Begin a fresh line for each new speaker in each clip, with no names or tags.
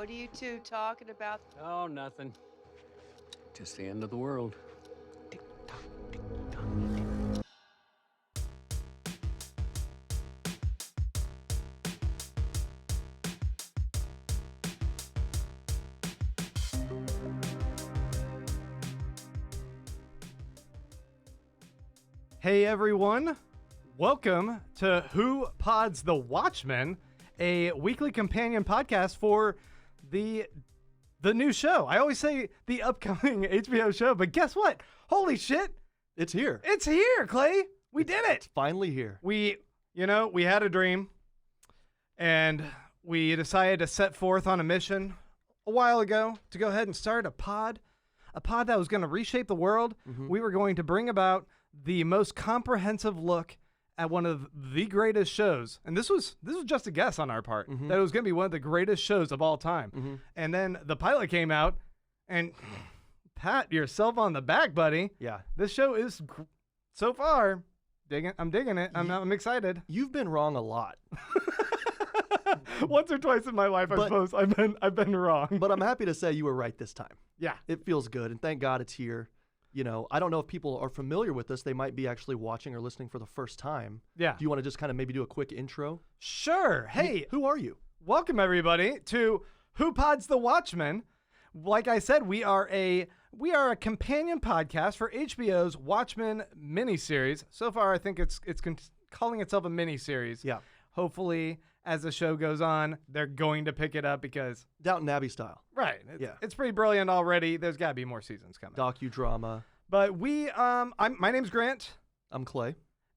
What are you two talking about?
Oh, nothing. Just the end of the world.
Hey everyone, welcome to Who Pods the Watchmen, a weekly companion podcast for the new show. I always say the upcoming HBO show, but guess what? Holy shit,
It's here.
it's here, Clay. We did it.
It's finally here.
We had a dream, and we decided to set forth on a mission a while ago to go ahead and start a pod that was going to reshape the world. We were going to bring about the most comprehensive look at one of the greatest shows, and this was just a guess on our part that it was going to be one of the greatest shows of all time. And then the pilot came out, and pat yourself on the back, buddy.
Yeah.
This show is so far I'm digging it. I'm excited.
You've been wrong a lot,
Once or twice in my life, I suppose I've been wrong.
but I'm happy to say you were right this time.
Yeah.
It feels good, and thank God it's here. You know, I don't know if people are familiar with this. They might be actually watching or listening for the first time.
Yeah.
Do you want to just kind of maybe do a quick intro?
Sure. Hey,
Who are you?
welcome everybody to Who Pods the Watchmen. Like I said, we are a companion podcast for HBO's Watchmen miniseries. So far, I think it's calling itself a miniseries.
Yeah.
Hopefully, as the show goes on, they're going to pick it up because
Downton Abbey style.
right,
Yeah.
it's pretty brilliant already. There's got to be more seasons coming.
Docudrama.
But my name's Grant.
I'm Clay.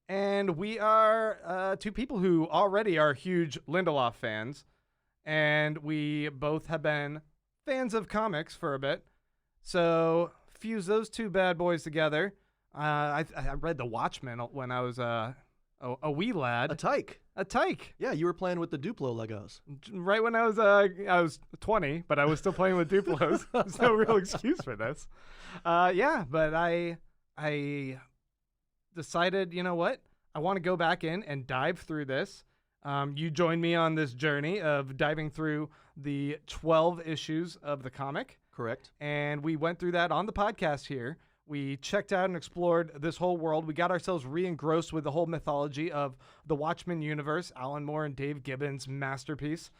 And we are two people who already are huge Lindelof fans, and we both have been fans of comics for a bit. So fuse those two bad boys together. I read The Watchmen when I was a wee lad.
A tyke.
A tyke.
Yeah, you were playing with the Duplo Legos.
Right when I was 20, but I was still playing with Duplos. There's no real excuse for this. Yeah, but I decided, you know what? I want to go back in and dive through this. You joined me on this journey of diving through the 12 issues of the comic,
Correct.
and we went through that on the podcast here. We checked out and explored this whole world. We got ourselves re-engrossed with the whole mythology of the Watchmen universe, Alan Moore and Dave Gibbons' masterpiece.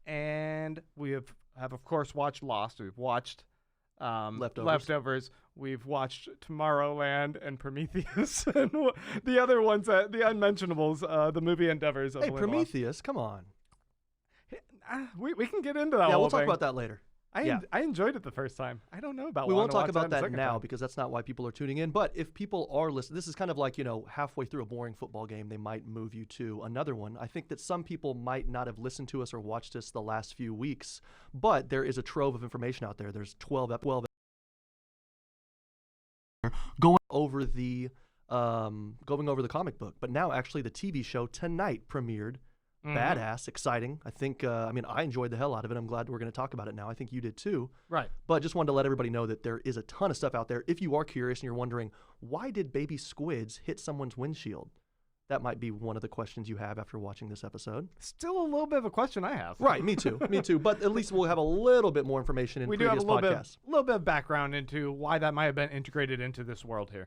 And we have of course, watched Lost. We've watched Leftovers. We've watched Tomorrowland and Prometheus and the other ones, the unmentionables, the movie endeavors of
Hey,
Lindelof.
Prometheus, come on.
We can get into that
Yeah,
whole
we'll talk
thing.
about that later.
I enjoyed it the first time. I don't know about
We
wanting
won't
to
talk
watch
about
a
that
second
now
time.
because that's not why people are tuning in. But if people are listening, this is kind of like, halfway through a boring football game, they might move you to another one. I think that some people might not have listened to us or watched us the last few weeks, but there is a trove of information out there. There's 12 going over the comic book. But now actually the TV show tonight premiered. Badass, exciting. I think, I enjoyed the hell out of it. I'm glad we're going to talk about it now. I think you did too.
Right.
But just wanted to let everybody know that there is a ton of stuff out there. If you are curious and you're wondering, why did baby squids hit someone's windshield? That might be one of the questions you have after watching this episode.
Still a little bit of a question I have.
Right, me too. Me too. But at least we'll have a little bit more information in
We do have
previous
a
podcasts.
little bit of background into why that might have been integrated into this world here.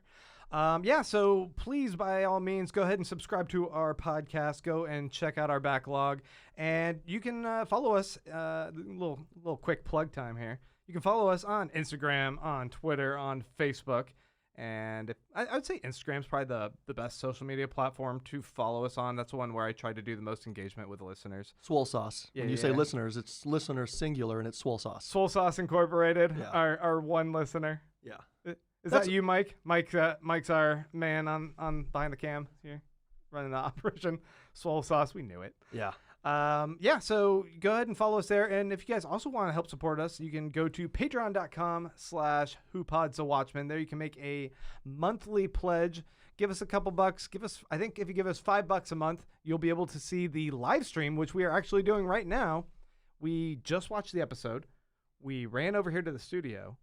So please, by all means, go ahead and subscribe to our podcast. Go and check out our backlog. And you can follow us, little quick plug time here. You can follow us on Instagram, on Twitter, on Facebook. And I would say Instagram's probably the best social media platform to follow us on. That's the one where I try to do the most engagement with the listeners.
Swole Sauce.
Yeah,
when you say
yeah.
listeners, it's listeners singular and it's Swole Sauce.
Soul Sauce Incorporated,
Yeah.
our one listener.
Yeah.
Is that you, Mike? Mike's our man on behind the cam here, running the operation. Swole Sauce, we knew it.
Yeah.
So go ahead and follow us there. And if you guys also want to help support us, you can go to patreon.com/whopodsthewatchmen. There you can make a monthly pledge. Give us a couple bucks. I think if you give us $5 a month, you'll be able to see the live stream, which we are actually doing right now. We just watched the episode. We ran over here to the studio.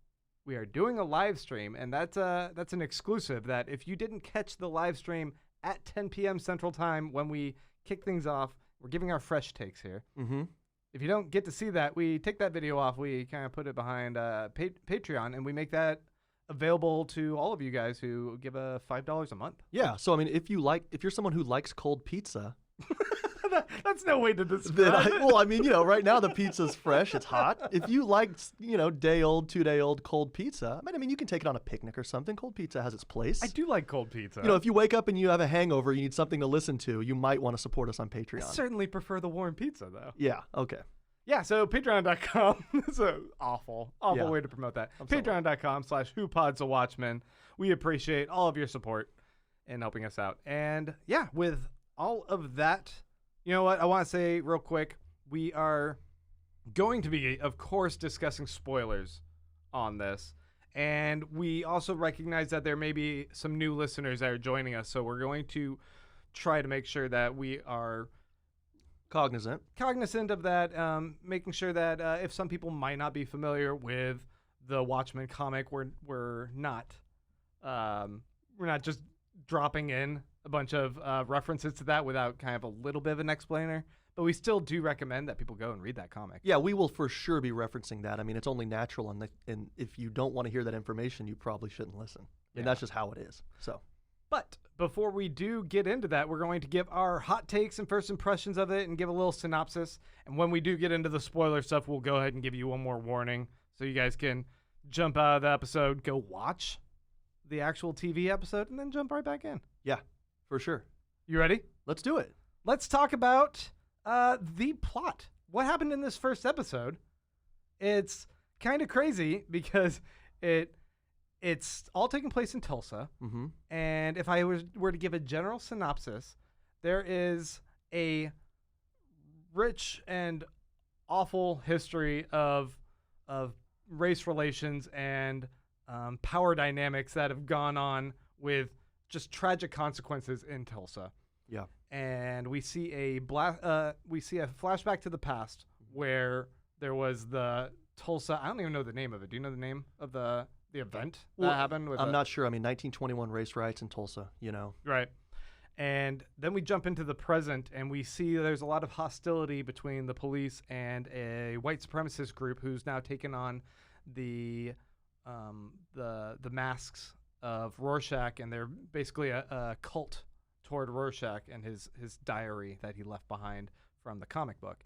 We are doing a live stream, and that's an exclusive that if you didn't catch the live stream at 10 p.m. Central Time when we kick things off, we're giving our fresh takes here.
Mm-hmm.
if you don't get to see that, we take that video off. We kind of put it behind Patreon, and we make that available to all of you guys who give $5 a month.
Yeah. So I mean, if you're someone who likes cold pizza,
That's no way to describe it.
right now the pizza's fresh, it's hot. If you like, day old, 2-day old cold pizza, I mean, you can take it on a picnic or something. Cold pizza has its place.
I do like cold pizza.
If you wake up and you have a hangover, you need something to listen to, you might want to support us on
I
Patreon.
certainly prefer the warm pizza, though.
Yeah. Okay.
Yeah, so patreon.com. It's an awful
Yeah.
way to promote that.
I'm sorry.
Patreon.com/Pods the Watchmen. We appreciate all of your support in helping us out. And yeah, with all of that, you know what? I want to say real quick, we are going to be, of course, discussing spoilers on this. And we also recognize that there may be some new listeners that are joining us. So we're going to try to make sure that we are cognizant of that, making sure that if some people might not be familiar with the Watchmen comic, we're not just dropping in a bunch of references to that without kind of a little bit of an explainer. But we still do recommend that people go and read that comic.
Yeah, we will for sure be referencing that. I mean, it's only natural, and if you don't want to hear that information, you probably shouldn't listen. And that's just how it is. So.
But before we do get into that, we're going to give our hot takes and first impressions of it and give a little synopsis. And when we do get into the spoiler stuff, we'll go ahead and give you one more warning so you guys can jump out of the episode, go watch the actual TV episode, and then jump right back in.
Yeah, for sure.
You ready?
Let's do it.
Let's talk about the plot. What happened in this first episode? It's kind of crazy because it's all taking place in Tulsa.
Mm-hmm.
And if I were to give a general synopsis, there is a rich and awful history of race relations and power dynamics that have gone on with just tragic consequences in Tulsa.
Yeah.
And we see a flashback to the past where there was the Tulsa. I don't even know the name of it. Do you know the name of the event that happened?
I'm not sure. I mean, 1921 race riots in Tulsa.
Right. And then we jump into the present, and we see there's a lot of hostility between the police and a white supremacist group who's now taken on the masks of Rorschach, and they're basically a cult toward Rorschach and his diary that he left behind from the comic book.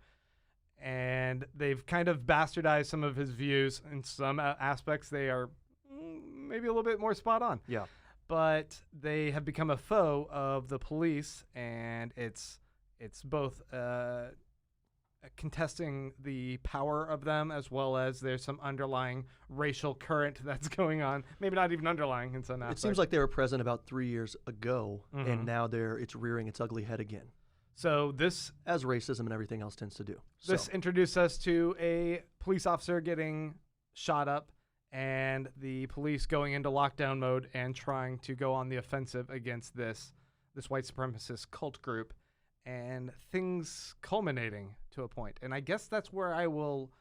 And they've kind of bastardized some of his views. In some aspects, they are maybe a little bit more spot on.
Yeah.
But they have become a foe of the police, and it's both contesting the power of them, as well as there's some underlying racial current that's going on. Maybe not even underlying in some aspects.
It seems like they were present about 3 years ago, and now it's rearing its ugly head again.
So this,
as racism and everything else tends to do.
This introduced us to a police officer getting shot up, and the police going into lockdown mode and trying to go on the offensive against this white supremacist cult group, and things culminating to a point. And I guess that's where I will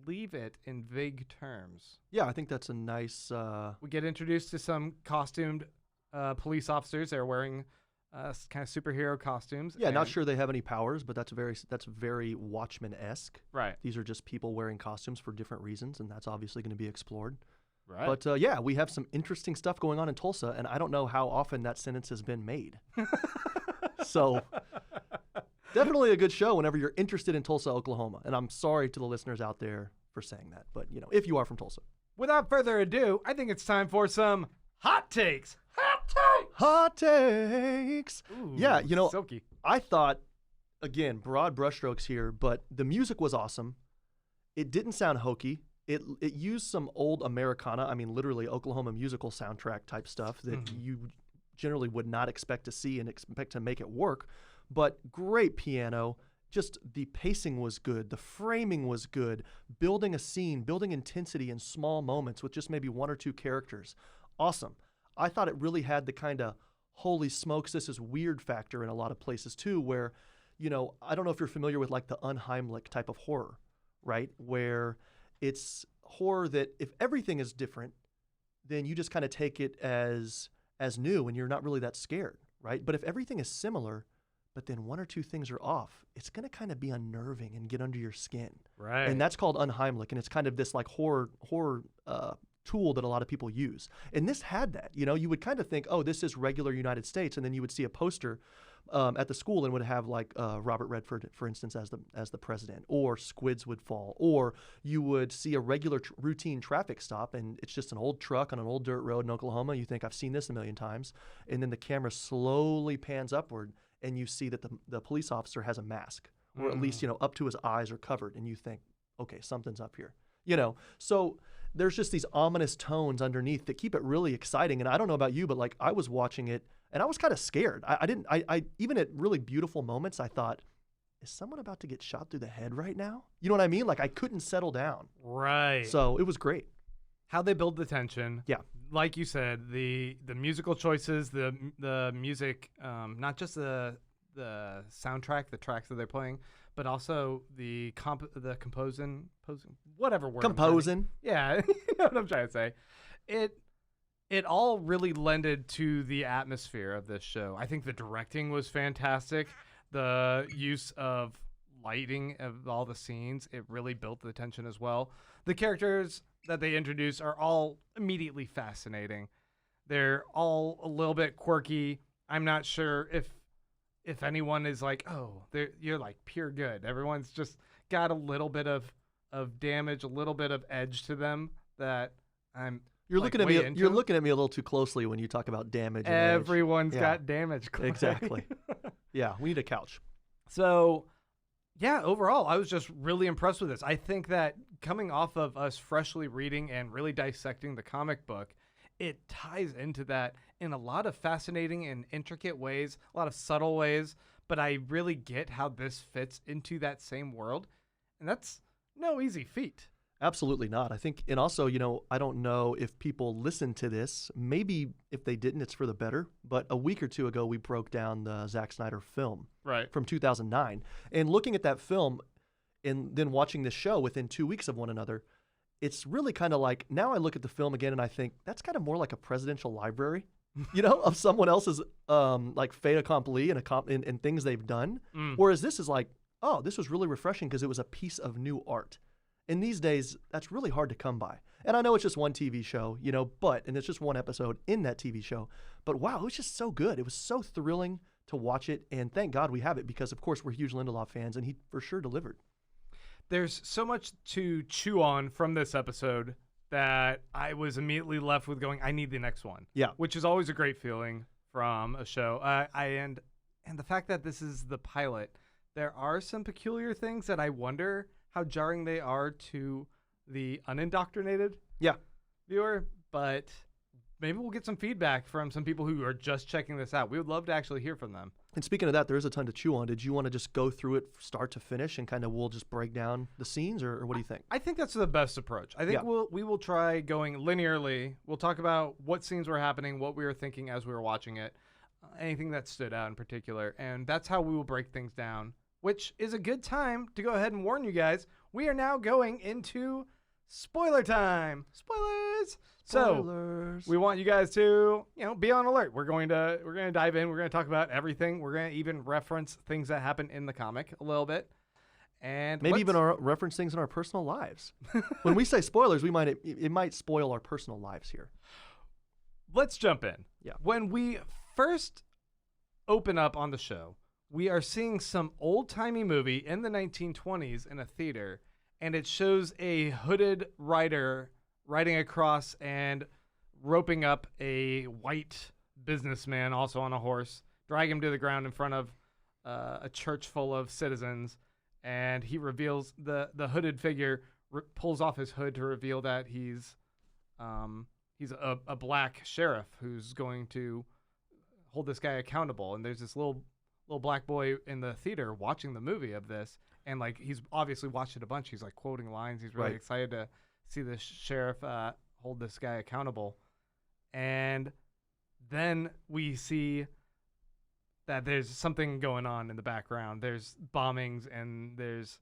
leave it in vague terms.
Yeah, I think that's a nice...
We get introduced to some costumed police officers. They're wearing kind of superhero costumes.
Yeah, not sure they have any powers, but that's very Watchmen-esque.
Right.
These are just people wearing costumes for different reasons, and that's obviously going to be explored.
Right.
But yeah, we have some interesting stuff going on in Tulsa, and I don't know how often that sentence has been made. So definitely a good show whenever you're interested in Tulsa, Oklahoma. And I'm sorry to the listeners out there for saying that, but if you are from Tulsa.
Without further ado, I think it's time for some hot takes.
Hot takes.
Ooh,
yeah,
silky.
I thought, again, broad brushstrokes here, but the music was awesome. It didn't sound hokey. It used some old Americana, I mean, literally Oklahoma musical soundtrack type stuff that you generally would not expect to see and expect to make it work. But great piano. Just the pacing was good. The framing was good. Building a scene, building intensity in small moments with just maybe one or two characters. Awesome. I thought it really had the kind of holy smokes, this is weird factor in a lot of places too, where, I don't know if you're familiar with like the unheimlich type of horror, right? Where it's horror that if everything is different, then you just kind of take it as new and you're not really that scared, right? But if everything is similar, but then one or two things are off, it's going to kind of be unnerving and get under your skin.
Right.
And that's called unheimlich, and it's kind of this like horror tool that a lot of people use. And this had that. You know, you would kind of think, oh, this is regular United States, and then you would see a poster at the school and would have like Robert Redford, for instance, as the president, or squids would fall, or you would see a regular routine traffic stop, and it's just an old truck on an old dirt road in Oklahoma. You think, I've seen this a million times, and then the camera slowly pans upward, and you see that the police officer has a mask, or at least, you know, up to his eyes are covered, and you think, okay, something's up here, you know. So there's just these ominous tones underneath that keep it really exciting. And I don't know about you, but like I was watching it and I was kind of scared. I even at really beautiful moments, I thought, is someone about to get shot through the head right now? You know what I mean? Like I couldn't settle down.
Right.
So it was great.
How they build the tension.
Yeah.
Like you said, the musical choices, the music, not just the soundtrack, the tracks that they're playing, but also the composing, whatever word.
Composing.
Yeah, you know what I'm trying to say. It all really lended to the atmosphere of this show. I think the directing was fantastic. The use of lighting of all the scenes, it really built the tension as well. The characters that they introduce are all immediately fascinating. They're all a little bit quirky. I'm not sure if anyone is like, oh, you're like pure good. Everyone's just got a little bit of damage, a little bit of edge to them that I'm.
You're
like,
looking at
way
me.
into.
You're looking at me a little too closely when you talk about damage. And edge.
Everyone's
Yeah.
got damage. Clay.
Exactly. Yeah, we need a couch.
So, yeah, overall, I was just really impressed with this. I think that coming off of us freshly reading and really dissecting the comic book, it ties into that in a lot of fascinating and intricate ways, a lot of subtle ways, but I really get how this fits into that same world, and that's no easy feat.
Absolutely not. I think, and also, you know, I don't know if people listen to this. Maybe if they didn't, it's for the better. But a week or two ago, we broke down the Zack Snyder film from 2009. And looking at that film and then watching this show within 2 weeks of one another, it's really kind of like, now I look at the film again and I think that's kind of more like a presidential library, you know, of someone else's like fait accompli and things they've done. Whereas this is like, oh, this was really refreshing because it was a piece of new art. And these days, that's really hard to come by. And I know it's just one TV show, you know, and it's just one episode in that TV show. But wow, it was just so good. It was so thrilling to watch it. And thank God we have it because, of course, we're huge Lindelof fans, and he for sure delivered.
There's so much to chew on from this episode that I was immediately left with going, I need the next one.
Yeah.
Which is always a great feeling from a show. And the fact that this is the pilot, there are some peculiar things that I wonder how jarring they are to the unindoctrinated viewer, but maybe we'll get some feedback from some people who are just checking this out. We would love to actually hear from them.
And speaking of that, there is a ton to chew on. Did you want to just go through it start to finish and kind of we'll just break down the scenes, or what do you think?
I think that's the best approach. I think we will try going linearly. We'll talk about what scenes were happening, what we were thinking as we were watching it, anything that stood out in particular, and that's how we will break things down, which is a good time to go ahead and warn you guys. We are now going into spoiler time. Spoilers. So we want you guys to, you know, be on alert. We're going to dive in. We're going to talk about everything. We're going to even reference things that happen in the comic a little bit, and
maybe even reference things in our personal lives. When we say spoilers, it might spoil our personal lives here.
Let's jump in.
Yeah.
When we first open up on the show, we are seeing some old-timey movie in the 1920s in a theater, and it shows a hooded rider riding across and roping up a white businessman, also on a horse, drag him to the ground in front of a church full of citizens, and he reveals the hooded figure pulls off his hood to reveal that he's a black sheriff who's going to hold this guy accountable. And there's this little black boy in the theater watching the movie of this, and like he's obviously watched it a bunch. He's like quoting lines. He's really excited to see the sheriff hold this guy accountable. And then we see that there's something going on in the background. There's bombings and there's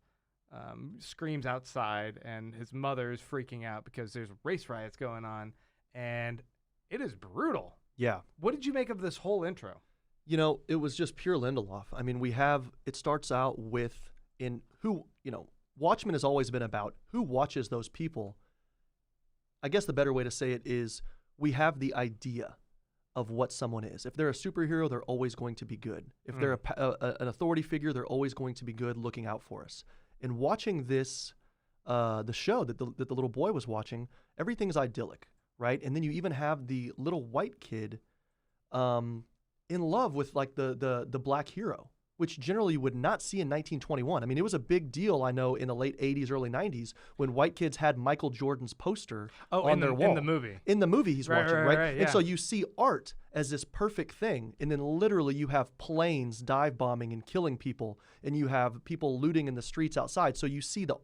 screams outside, and his mother is freaking out because there's race riots going on, and it is brutal.
Yeah.
What did you make of this whole intro?
It was just pure Lindelof. I mean, it starts out with Watchmen has always been about who watches those people. I guess the better way to say it is we have the idea of what someone is. If they're a superhero, they're always going to be good. If they're an authority figure, they're always going to be good, looking out for us. And watching this, the show that the little boy was watching, everything's idyllic, right? And then you even have the little white kid in love with like the black hero, which generally you would not see in 1921. I mean, it was a big deal, I know, in the late 80s, early 90s when white kids had Michael Jordan's poster on their wall.
In the movie.
In the movie he's watching, right?
Yeah.
And so you see art as this perfect thing, and then literally you have planes dive bombing and killing people, and you have people looting in the streets outside. So you see the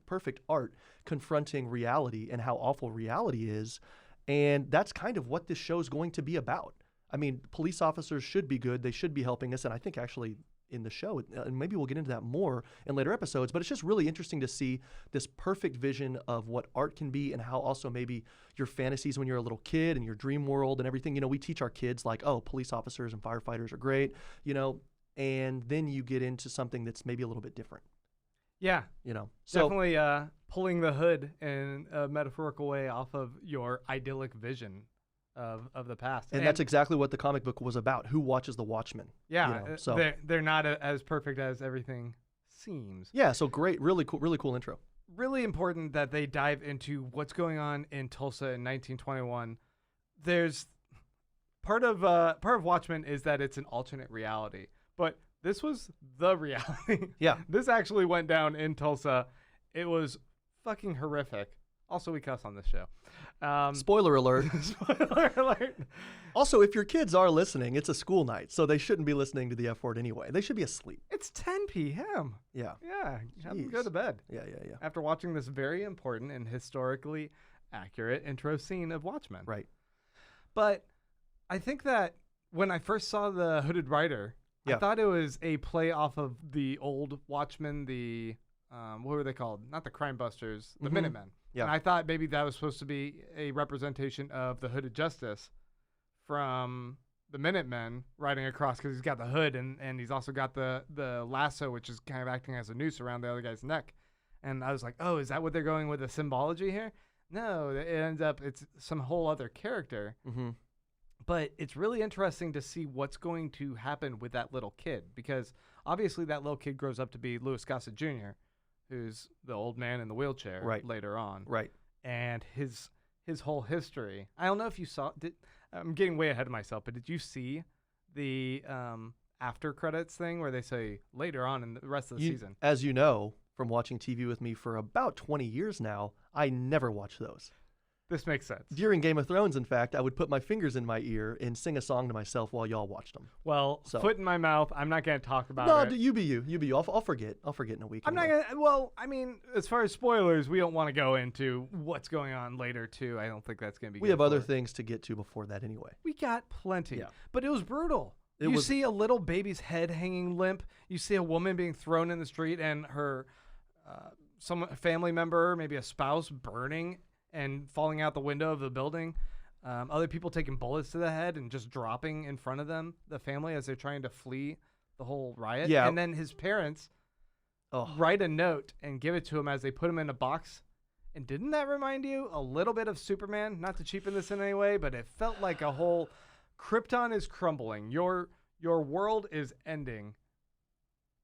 perfect art confronting reality and how awful reality is, and that's kind of what this show's going to be about. I mean, police officers should be good. They should be helping us, and I think actually in the show, and maybe we'll get into that more in later episodes, but it's just really interesting to see this perfect vision of what art can be and how also maybe your fantasies when you're a little kid and your dream world and everything. We teach our kids like, oh, police officers and firefighters are great, and then you get into something that's maybe a little bit different.
Yeah.
So
definitely pulling the hood in a metaphorical way off of your idyllic vision of the past.
And that's exactly what the comic book was about. Who watches the Watchmen?
Yeah.
So
they're not as perfect as everything seems.
Yeah. So great. Really cool intro.
Really important that they dive into what's going on in Tulsa in 1921. There's part of Watchmen is that it's an alternate reality, but this was the reality.
Yeah.
This actually went down in Tulsa. It was fucking horrific. Also, we cuss on this show.
Spoiler alert.
Spoiler alert.
Also, if your kids are listening, it's a school night, so they shouldn't be listening to the F word anyway. They should be asleep.
It's 10 p.m.
Yeah.
Yeah. Have them go to bed.
Yeah.
After watching this very important and historically accurate intro scene of Watchmen.
Right.
But I think that when I first saw the Hooded Rider, I thought it was a play off of the old Watchmen, the what were they called? Not the Crime Busters, the Minutemen.
Yeah.
And I thought maybe that was supposed to be a representation of the Hooded Justice from the Minutemen riding across, because he's got the hood and he's also got the lasso, which is kind of acting as a noose around the other guy's neck. And I was like, oh, is that what they're going with the symbology here? No, it ends up it's some whole other character.
Mm-hmm.
But it's really interesting to see what's going to happen with that little kid, because obviously that little kid grows up to be Louis Gossett Jr., who's the old man in the wheelchair later on. Right. And his whole history. I don't know if you saw I'm getting way ahead of myself, but did you see the after credits thing where they say later on in the rest of the season?
As you know, from watching TV with me for about 20 years now, I never watch those.
This makes sense.
During Game of Thrones, in fact, I would put my fingers in my ear and sing a song to myself while y'all watched them.
Well, foot in my mouth. I'm not going to talk about it.
No, you be you. You be you. I'll forget. I'll forget in a week.
I'm not going to. Well, I mean, as far as spoilers, we don't want to go into what's going on later, too. I don't think that's going to be good.
We have other things to get to before that anyway.
We got plenty.
Yeah.
But it was brutal. You see a little baby's head hanging limp. You see a woman being thrown in the street and her some family member, maybe a spouse, burning and falling out the window of the building. Other people taking bullets to the head and just dropping in front of them, the family, as they're trying to flee the whole riot.
Yeah.
And then his parents write a note and give it to him as they put him in a box. And didn't that remind you a little bit of Superman? Not to cheapen this in any way, but it felt like a whole Krypton is crumbling. Your world is ending.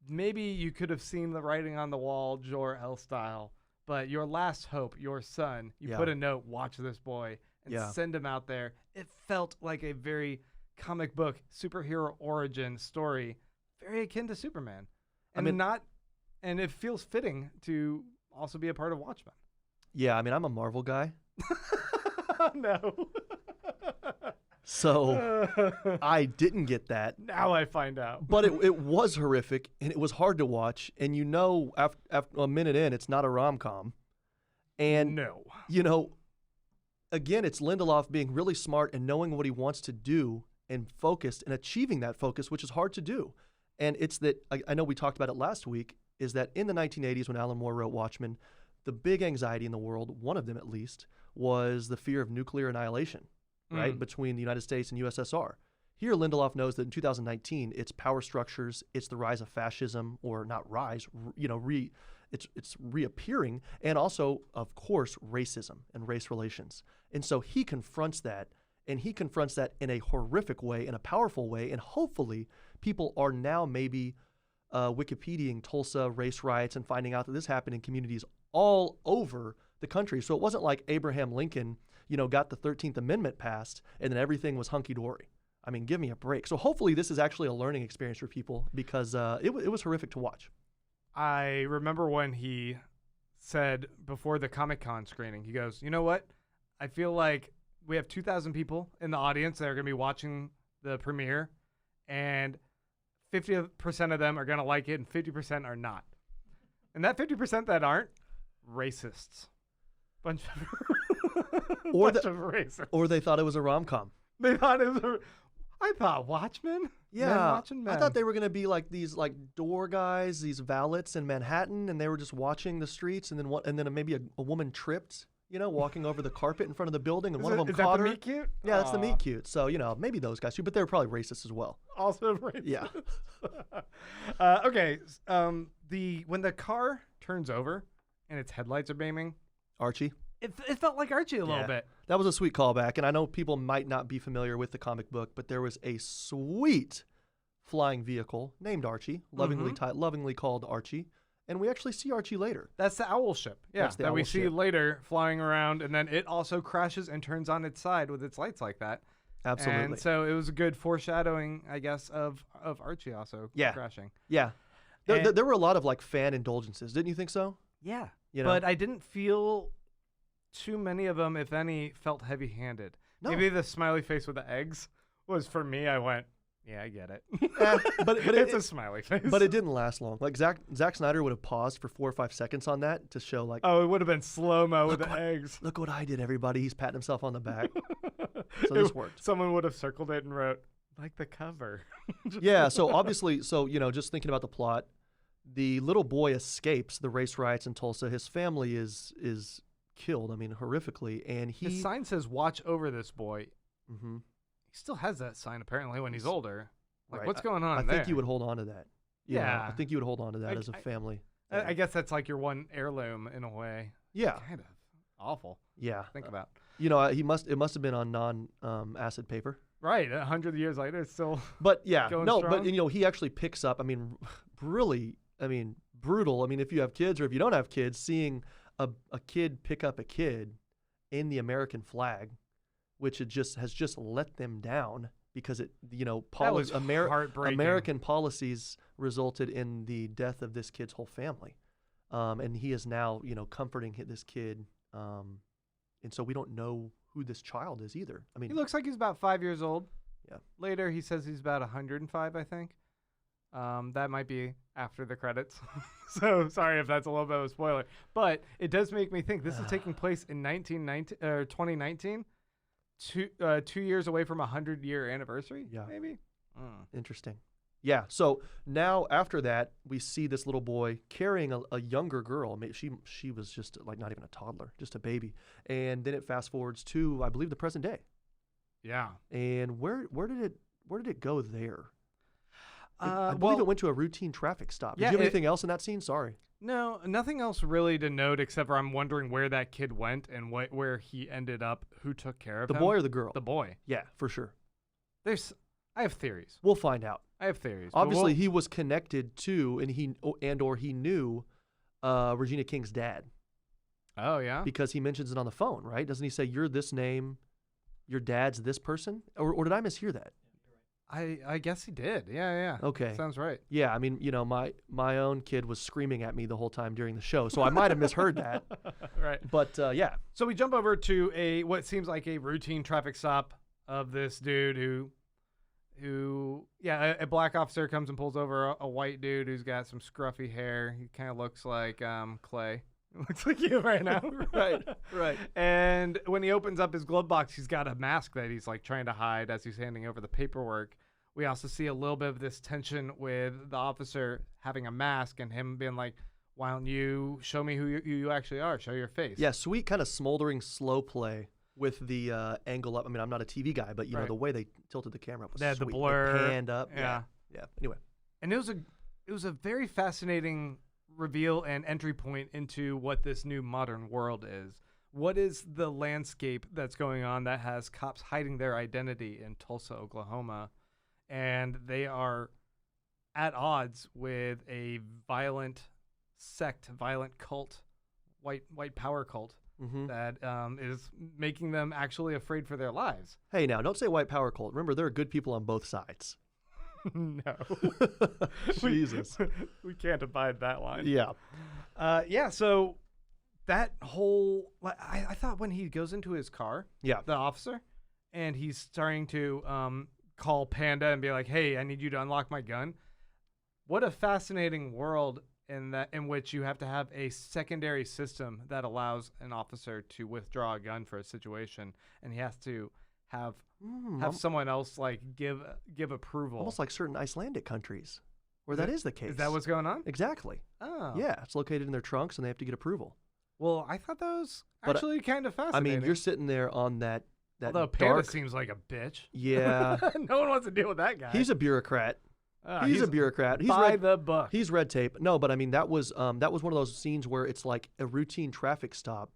Maybe you could have seen the writing on the wall, Jor-El style. But your last hope, your son, you put a note, watch this boy, and send him out there. It felt like a very comic book superhero origin story, very akin to Superman. And and it feels fitting to also be a part of Watchmen.
Yeah, I mean, I'm a Marvel guy.
No.
So I didn't get that.
Now I find out.
But it was horrific, and it was hard to watch. And after a minute in, it's not a rom-com. And, again, it's Lindelof being really smart and knowing what he wants to do and focused and achieving that focus, which is hard to do. And it's that, I know we talked about it last week, is that in the 1980s when Alan Moore wrote Watchmen, the big anxiety in the world, one of them at least, was the fear of nuclear annihilation. Right, between the United States and USSR. Here, Lindelof knows that in 2019, it's power structures, it's the rise of fascism, or not rise, it's reappearing, and also, of course, racism and race relations. And so he confronts that, and he confronts that in a horrific way, in a powerful way, and hopefully people are now maybe Wikipediaing Tulsa race riots and finding out that this happened in communities all over the country. So it wasn't like Abraham Lincoln, got the 13th Amendment passed and then everything was hunky-dory. I mean, give me a break. So hopefully this is actually a learning experience for people because it was horrific to watch.
I remember when he said before the Comic-Con screening, he goes, you know what? I feel like we have 2,000 people in the audience that are going to be watching the premiere, and 50% of them are going to like it and 50% are not. And that 50% that aren't, racists. Bunch of racists.
Or they thought it was a rom-com.
They thought it was I thought Watchmen?
Yeah,
Men watching men.
I thought they were going to be like these door guys, these valets in Manhattan, and they were just watching the streets, and then maybe a woman tripped, walking over the carpet in front of the building, and one of them caught her.
Is that the meet cute?
Yeah, that's the meet cute. So, maybe those guys too, but they were probably racist as well.
Also racist.
Yeah.
Okay, when the car turns over and its headlights are beaming,
Archie.
It felt like Archie a little bit.
That was a sweet callback, and I know people might not be familiar with the comic book, but there was a sweet flying vehicle named Archie, lovingly called Archie, and we actually see Archie later.
That's the owl ship. Yeah,
That's the
that
owl
we see
ship.
later flying around, and then it also crashes and turns on its side with its lights like that.
Absolutely.
And so it was a good foreshadowing, I guess, of Archie also crashing.
Yeah. There were a lot of fan indulgences, didn't you think so?
Yeah. But I didn't feel too many of them, if any, felt heavy-handed.
No.
Maybe the smiley face with the eggs was, for me, I went, yeah, I get it.
But
it's a smiley face.
But it didn't last long. Zack Snyder would have paused for 4 or 5 seconds on that to show
oh, it would have been slow-mo with the eggs.
Look what I did, everybody. He's patting himself on the back. So this worked.
Someone would have circled it and wrote, like the cover.
Yeah, so obviously, just thinking about the plot, the little boy escapes the race riots in Tulsa. His family is killed, horrifically, and
his sign says watch over this boy.
Mm-hmm.
He still has that sign apparently when he's older.
Right.
What's going on
I
there?
think you would hold on to that. I think you would hold on to that as a family.
I guess that's like your one heirloom in a way.
Yeah.
Kind of awful.
Yeah.
Think about.
It must have been on non-acid paper.
Right. 100 years later, it's still
But yeah.
going
No,
strong.
but he actually picks up, really, brutal. If you have kids or if you don't have kids, seeing a kid pick up a kid in the American flag, which has just let them down because
heartbreaking.
American policies resulted in the death of this kid's whole family, and he is now comforting this kid, and so we don't know who this child is either.
He looks like he's about 5 years old.
Yeah.
Later, he says he's about 105, I think. That might be after the credits. So sorry if that's a little bit of a spoiler. But it does make me think this is taking place in 2019, 2 years away from a 100-year anniversary, maybe?
Interesting. Yeah, so now after that, we see this little boy carrying a younger girl. She was just not even a toddler, just a baby. And then it fast forwards to, I believe, the present day.
Yeah.
And where did it go there? I believe it went to a routine traffic stop. Did you have anything else in that scene? Sorry.
No, nothing else really to note except for I'm wondering where that kid went and where he ended up, who took care of him.
The boy or the girl?
The boy.
Yeah, for sure.
I have theories.
We'll find out.
I have theories.
Obviously, he was connected to and he knew Regina King's dad.
Oh, yeah?
Because he mentions it on the phone, right? Doesn't he say, you're this name, your dad's this person? Or did I mishear that?
I guess he did. Yeah.
Okay.
Sounds right.
Yeah, my own kid was screaming at me the whole time during the show, so I might have misheard that.
Right.
But, yeah.
So we jump over to what seems like a routine traffic stop of this dude who a black officer comes and pulls over a white dude who's got some scruffy hair. He kind of looks like Clay. Looks like you right now.
Right.
And when he opens up his glove box, he's got a mask that he's trying to hide as he's handing over the paperwork. We also see a little bit of this tension with the officer having a mask and him being like, why don't you show me who you actually are? Show your face.
Yeah, sweet kind of smoldering slow play with the angle up. I mean, I'm not a TV guy, but you know
Right.
the way they tilted the camera up was
They had the
sweet.
blur.
Like, panned up.
Yeah.
Yeah. Anyway,
And it was a very fascinating reveal and entry point into what this new modern world is. What is the landscape that's going on that has cops hiding their identity in Tulsa, Oklahoma, and they are at odds with a violent sect, violent cult, white power cult that is making them actually afraid for their lives.
hey, now don't say white power cult. Remember, there are good people on both sides.
No.
Jesus.
We can't abide that line.
Yeah.
Yeah, so that whole I thought when he goes into his car,
Yeah.
the officer, and he's starting to call Panda and be like, "Hey, I need you to unlock my gun." What a fascinating world in which you have to have a secondary system that allows an officer to withdraw a gun for a situation, and he has to have someone else like give approval.
Almost like certain Icelandic countries where that is the case.
Is that what's going on?
Exactly.
Oh.
Yeah, it's located in their trunks and they have to get approval.
Well, I thought that was
But,
actually kind of
I
fascinating.
mean, you're sitting there on that
Although Panda
dark.
seems like a bitch.
Yeah.
No one wants to deal with that guy.
He's a bureaucrat. He's a bureaucrat. He's
by the book.
He's red tape. No, but I mean that was one of those scenes where it's like a routine traffic stop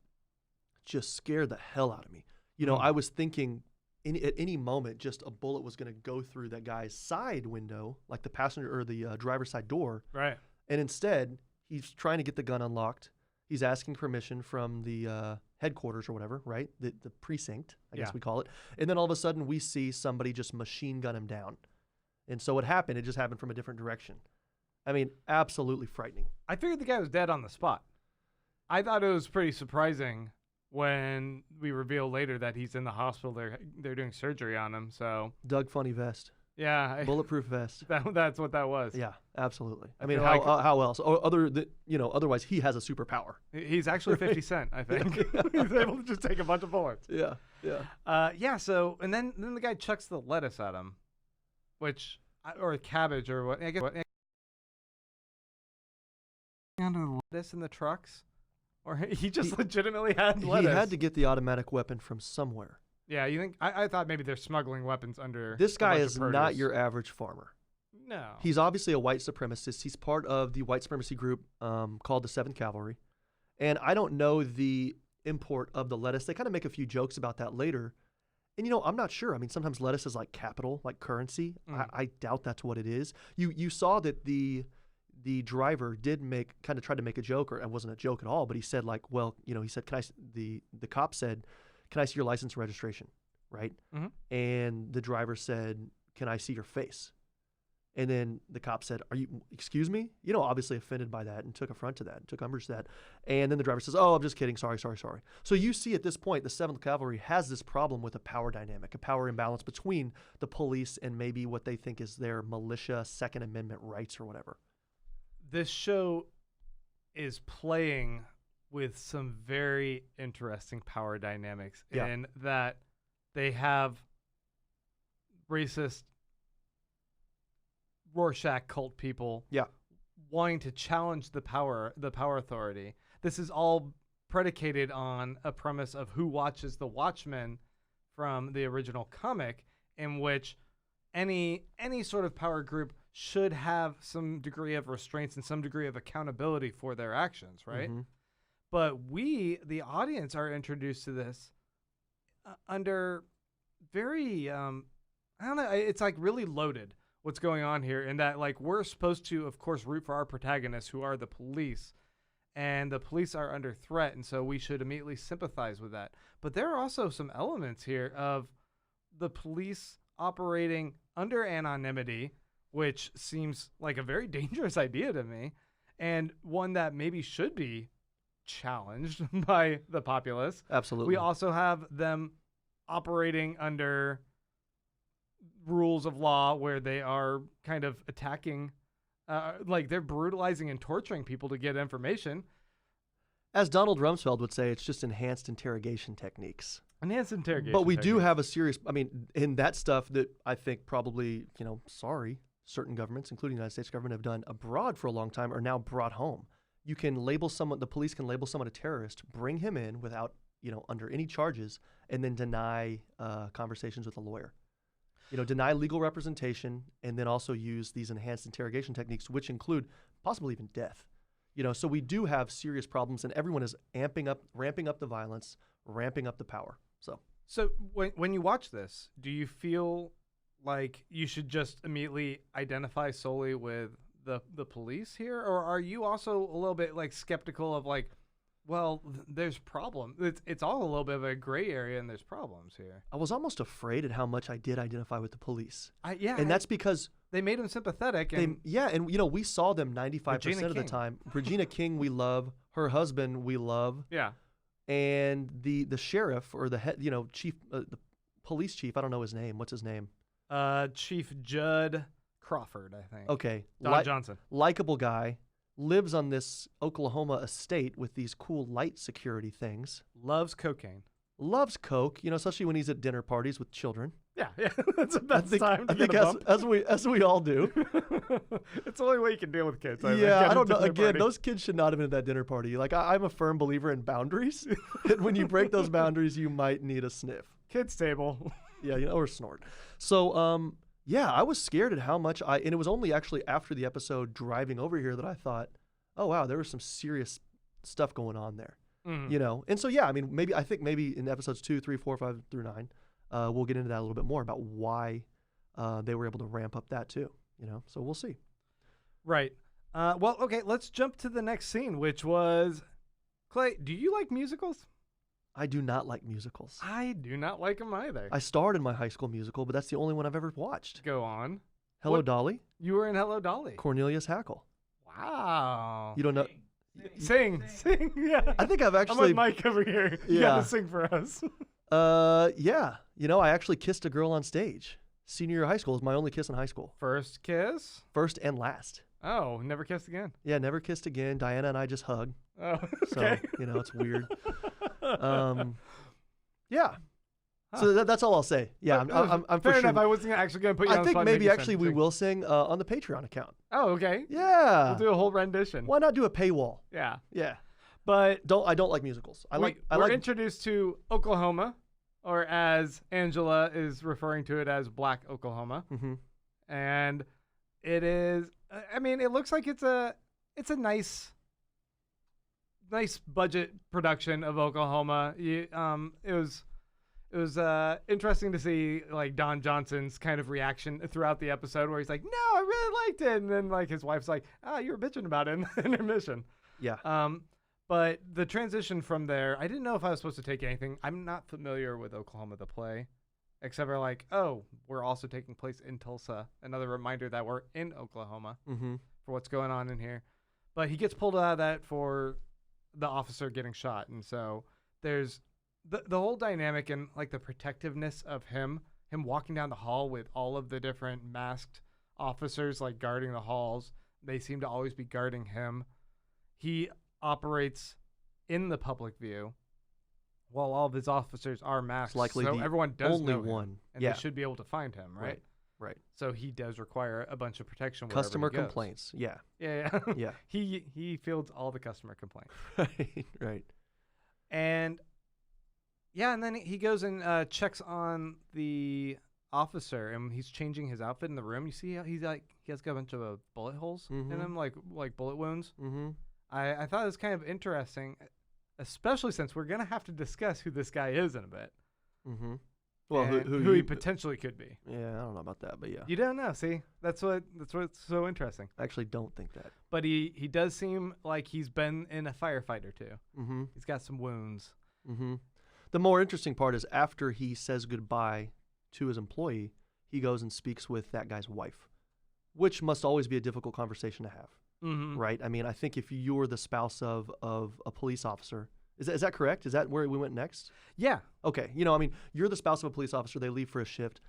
just scared the hell out of me. You know, I was thinking at any moment just a bullet was going to go through that guy's side window, like the passenger or the driver's side door.
Right.
And instead, he's trying to get the gun unlocked. He's asking permission from the headquarters or whatever, right? The precinct, I guess we call it. And then all of a sudden, we see somebody just machine gun him down. And so it just happened from a different direction. I mean, absolutely frightening.
I figured the guy was dead on the spot. I thought it was pretty surprising when we reveal later that he's in the hospital. They're doing surgery on him. So
Doug Funny vest.
yeah,
Bulletproof vest.
that's what that was.
Yeah, absolutely. I
I
mean,
feel
how else? Or otherwise he has a superpower.
He's actually 50 Cent, I think. He's able to just take a bunch of bullets.
Yeah, yeah.
Yeah. So and then the guy chucks the lettuce at him, or cabbage or what? I guess under the lettuce in the trucks, or he just legitimately had lettuce.
He had to get the automatic weapon from somewhere.
Yeah, you think? I thought maybe they're smuggling weapons under.
This guy
a bunch
is
of
not
produce.
your average farmer.
No.
He's obviously a white supremacist. He's part of the white supremacy group called the 7th Cavalry. And I don't know the import of the lettuce. They kind of make a few jokes about that later. And, I'm not sure. I mean, sometimes lettuce is like capital, like currency. I doubt that's what it is. You saw that the driver did tried to make a joke, or it wasn't a joke at all, but he said like, well, he said, the cop said, can I see your license and registration, right?
Mm-hmm.
And the driver said, can I see your face? And then the cop said, excuse me? Obviously offended by that and took affront to that and took umbrage to that. And then the driver says, oh, I'm just kidding. Sorry. So you see at this point, the 7th Cavalry has this problem with a power dynamic, a power imbalance between the police and maybe what they think is their militia Second Amendment rights or whatever.
This show is playing with some very interesting power dynamics in that they have racist Rorschach cult people wanting to challenge the power authority. This is all predicated on a premise of who watches the Watchmen from the original comic, in which any sort of power group should have some degree of restraints and some degree of accountability for their actions, right?
Mm-hmm.
But we, the audience, are introduced to this under very, I don't know, it's like really loaded what's going on here, in that like we're supposed to, of course, root for our protagonists, who are the police, and the police are under threat, and so we should immediately sympathize with that. But there are also some elements here of the police operating under anonymity, which seems like a very dangerous idea to me, and one that maybe should be challenged by the populace.
Absolutely.
We also have them operating under rules of law where they are kind of attacking, like they're brutalizing and torturing people to get information.
As Donald Rumsfeld would say, it's just enhanced interrogation techniques.
Enhanced interrogation.
But we do
techniques.
have a serious, in that stuff that I think probably, certain governments, including the United States government, have done abroad for a long time, are now brought home. You can label someone, the police can label someone a terrorist, bring him in without under any charges, and then deny conversations with a lawyer. Deny legal representation, and then also use these enhanced interrogation techniques, which include possibly even death. So we do have serious problems, and everyone is ramping up the violence, ramping up the power.
So when you watch this, do you feel like you should just immediately identify solely with the police here, or are you also a little bit like skeptical of like, well, there's problems. It's all a little bit of a gray area, and there's problems here.
I was almost afraid at how much I did identify with the police.
That's
because
they made them sympathetic.
We saw them 95% of the time. Regina King, we love. Her husband, we love.
Yeah.
And the sheriff or the head, chief, the police chief. I don't know his name. What's his name?
Chief Judd Crawford, I think.
Okay.
Don Johnson.
Likeable guy. Lives on this Oklahoma estate with these cool light security things.
Loves cocaine.
Loves coke, especially when he's at dinner parties with children.
Yeah, that's the best time to get a bump.
As we all do.
It's the only way you can deal with kids.
I don't know. Again, those kids should not have been at that dinner party. Like, I'm a firm believer in boundaries. And when you break those boundaries, you might need a sniff.
Kids table.
Yeah, or snort. So, I was scared at how much and it was only actually after the episode driving over here that I thought, oh, wow, there was some serious stuff going on there.
Mm-hmm.
And so, I think maybe in episodes 2, 3, 4, 5 through 9, we'll get into that a little bit more about why they were able to ramp up that too, so we'll see.
Right. Well, okay, let's jump to the next scene, which was, Clay, do you like musicals?
I do not like musicals.
I do not like them either.
I starred in my high school musical, but that's the only one I've ever watched.
Go on.
Hello, Dolly.
You were in Hello, Dolly.
Cornelius Hackle.
Wow.
You don't know?
Sing. Yeah.
I think I've actually.
I'm like Mike over here. You gotta sing for us.
Yeah. I actually kissed a girl on stage. Senior year of high school is my only kiss in high school.
First kiss?
First and last.
Oh, never kissed again.
Yeah, never kissed again. Diana and I just hug.
Oh, okay.
So, it's weird. Yeah. Huh. So that's all I'll say. Yeah, I'm
fair
for
enough.
sure.
I wasn't actually going to put you on
I
the
think
spot.
maybe actually we will sing on the Patreon account.
Oh, okay.
Yeah.
We'll do a whole rendition.
Why not do a paywall?
Yeah.
Yeah.
But
I don't like musicals.
We're introduced to Oklahoma, or as Angela is referring to it as Black Oklahoma.
Mm-hmm.
And it is, it looks like it's a nice budget production of Oklahoma. It was interesting to see like Don Johnson's kind of reaction throughout the episode, where he's like, "No, I really liked it," and then like his wife's like, you were bitching about it in the intermission.
Yeah.
But the transition from there, I didn't know if I was supposed to take anything. I'm not familiar with Oklahoma the play, except for like, oh, we're also taking place in Tulsa. Another reminder that we're in Oklahoma for what's going on in here. But he gets pulled out of that for the officer getting shot, and so there's the whole dynamic and like the protectiveness of him walking down the hall with all of the different masked officers like guarding the halls. They seem to always be guarding him. He operates in the public view while all of his officers are masked.
Likely
so everyone does
only
know him,
one.
and they should be able to find him, right?
Right.
So he does require a bunch of protection.
Customer
wherever he goes.
complaints. Yeah.
Yeah. He fields all the customer complaints.
Right.
And then he goes and checks on the officer, and he's changing his outfit in the room. You see how he has got a bunch of bullet holes in him, like bullet wounds.
Mm-hmm.
I thought it was kind of interesting, especially since we're gonna have to discuss who this guy is in a bit.
Mm-hmm. Well,
who he potentially could be.
Yeah, I don't know about that, but yeah.
You don't know. See, that's what's so interesting.
I actually don't think that.
But he does seem like he's been in a firefight or two.
Mm-hmm.
He's got some wounds.
Mm-hmm. The more interesting part is after he says goodbye to his employee, he goes and speaks with that guy's wife, which must always be a difficult conversation to have.
Mm-hmm.
Right? I mean, I think if you're the spouse of a police officer, is that correct? Is that where we went next?
Yeah.
Okay. You're the spouse of a police officer. They leave for a shift.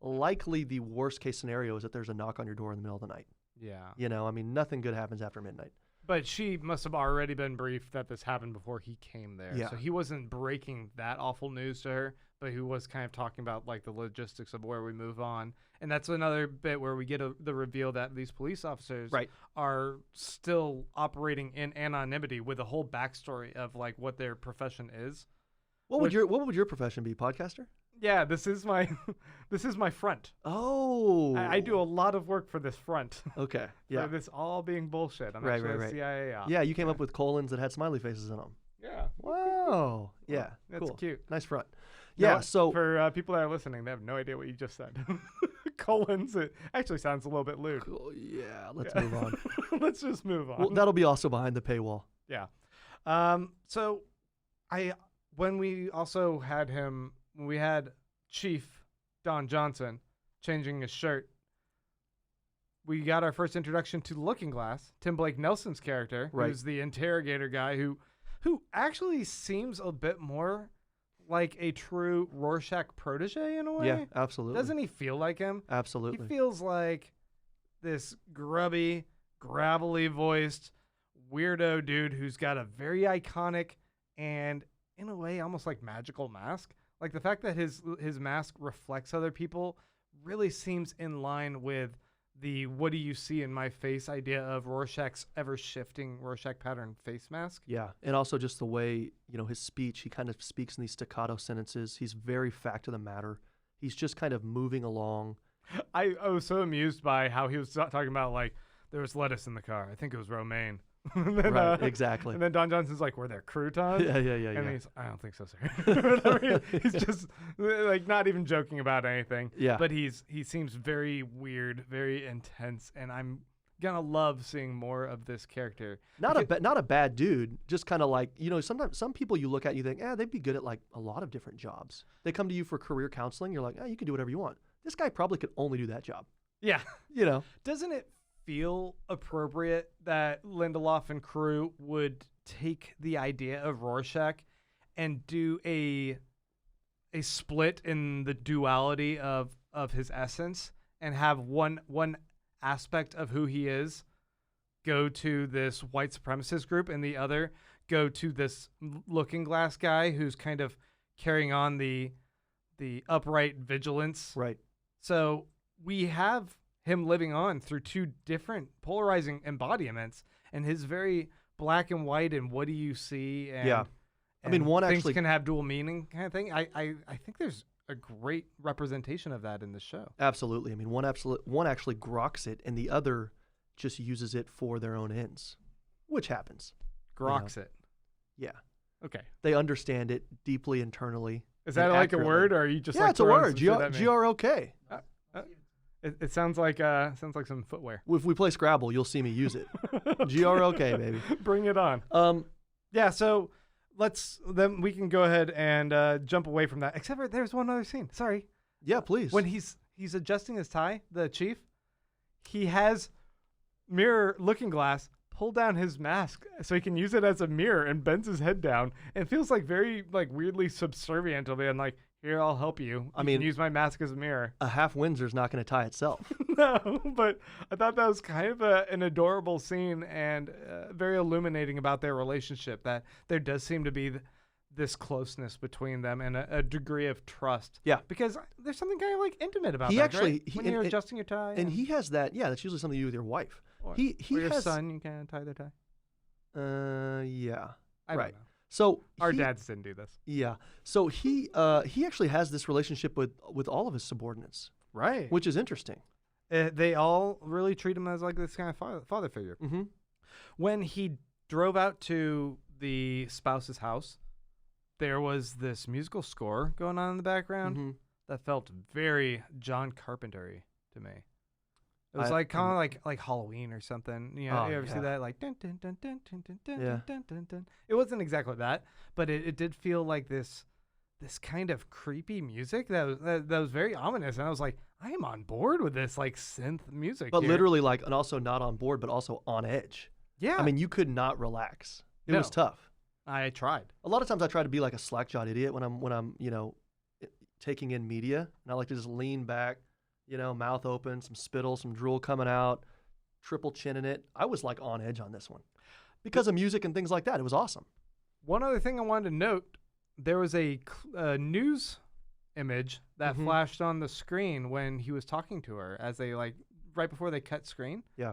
Likely the worst case scenario is that there's a knock on your door in the middle of the night.
Yeah.
Nothing good happens after midnight.
But she must have already been briefed that this happened before he came there.
Yeah.
So he wasn't breaking that awful news to her, but he was kind of talking about like the logistics of where we move on. And that's another bit where we get the reveal that these police officers are still operating in anonymity with a whole backstory of like what their profession is.
What would your profession be? Podcaster?
Yeah, this is my this is my front.
Oh.
I do a lot of work for this front.
Okay. Yeah.
For this all being bullshit. I'm
Right,
actually
right.
a CIA op.
Yeah, you came up with colons that had smiley faces in them.
Yeah.
Wow. Yeah.
That's
cool.
cute.
Nice front.
No,
Yeah. So
for people that are listening, they have no idea what you just said. Colons. It actually sounds a little bit lewd.
cool. Yeah. Let's move on.
Let's just move on.
Well, that'll be also behind the paywall.
Yeah. So when we also had him, when we had Chief Don Johnson changing his shirt, we got our first introduction to the Looking Glass, Tim Blake Nelson's character,
Right.
who's the interrogator guy who actually seems a bit more like a true Rorschach protege in a way.
Yeah, absolutely.
Doesn't he feel like him?
Absolutely.
He feels like this grubby, gravelly voiced weirdo dude who's got a very iconic and in a way almost like magical mask. Like the fact that his mask reflects other people really seems in line with the what do you see in my face idea of Rorschach's ever shifting Rorschach pattern face mask.
Yeah, and also just the way, his speech, he kind of speaks in these staccato sentences. He's very fact of the matter. He's just kind of moving along.
I was so amused by how he was talking about like there was lettuce in the car. I think it was romaine. And then,
Right, exactly.
And then Don Johnson's like, were there croutons?
Yeah.
And he's, I don't think so, sir. He's just like not even joking about anything.
Yeah.
But he seems very weird, very intense, and I'm gonna love seeing more of this character.
Not a bad dude, just kind of like, sometimes some people you look at and you think, they'd be good at like a lot of different jobs. They come to you for career counseling, you're like, you can do whatever you want. This guy probably could only do that job.
Yeah.
Doesn't
it feel appropriate that Lindelof and crew would take the idea of Rorschach and do a split in the duality of his essence and have one aspect of who he is go to this white supremacist group and the other go to this Looking Glass guy who's kind of carrying on the upright vigilance.
Right.
So we have him living on through two different polarizing embodiments and his very black and white and what do you see and
Yeah. I mean, one
things
actually
can have dual meaning kind of thing. I think there's a great representation of that in the show.
Absolutely. I mean, one actually groks it and the other just uses it for their own ends, which happens.
Groks it.
Yeah.
Okay.
They understand it deeply internally.
Is that
and
like
accurately.
a word, or are you just
Yeah,
like
it's a
throwing
word.
some shit at me?
GROK.
It sounds like some footwear.
If we play Scrabble, you'll see me use it. GROK, baby.
Bring it on. Yeah. So then we can go ahead and jump away from that. Except for there's one other scene. Sorry.
Yeah, please.
When he's adjusting his tie, the chief, he has Looking Glass pull down his mask so he can use it as a mirror and bends his head down and feels like very like weirdly subservient to and like, here, I'll help you.
I mean,
can use my mask as a mirror.
a half Windsor's not going to tie itself.
No, but I thought that was kind of an adorable scene and very illuminating about their relationship, that there does seem to be this closeness between them and a degree of trust.
Yeah.
Because there's something kind of like intimate about
He
that,
actually-
right?
he-
When you're
and-
adjusting your tie.
And he has that. Yeah, that's usually something you do with your wife.
or,
he
or your
has,
son, you can tie their tie.
Yeah.
I
Right.
don't know.
So
Our
he-
dads didn't do this.
Yeah. So he actually has this relationship with all of his subordinates,
Right.
which is interesting.
They all really treat him as like this kind of father figure.
Mm-hmm.
When he drove out to the spouse's house, there was this musical score going on in the background
Mm-hmm.
that felt very John Carpenter-y to me. It was
I-
like kind of like Halloween or something. You know,
Oh,
you ever see
yeah.
that like dun dun dun dun dun dun dun
Yeah.
dun dun dun. It wasn't exactly that, but it did feel like this kind of creepy music that was very ominous, and I was like, I am on board with this like synth music.
But
here.
literally, like, and also not on board, but also on edge.
yeah.
I mean, you could not relax. It was
No.
tough.
I tried.
A lot of times I try to be like a slack-jawed idiot when I'm taking in media, and I like to just lean back, mouth open, some spittle, some drool coming out, triple chin in it. I was like on edge on this one because of music and things like that. It was awesome.
One other thing I wanted to note, there was a news image that
Mhm.
flashed on the screen when he was talking to her as they right before they cut screen.
Yeah.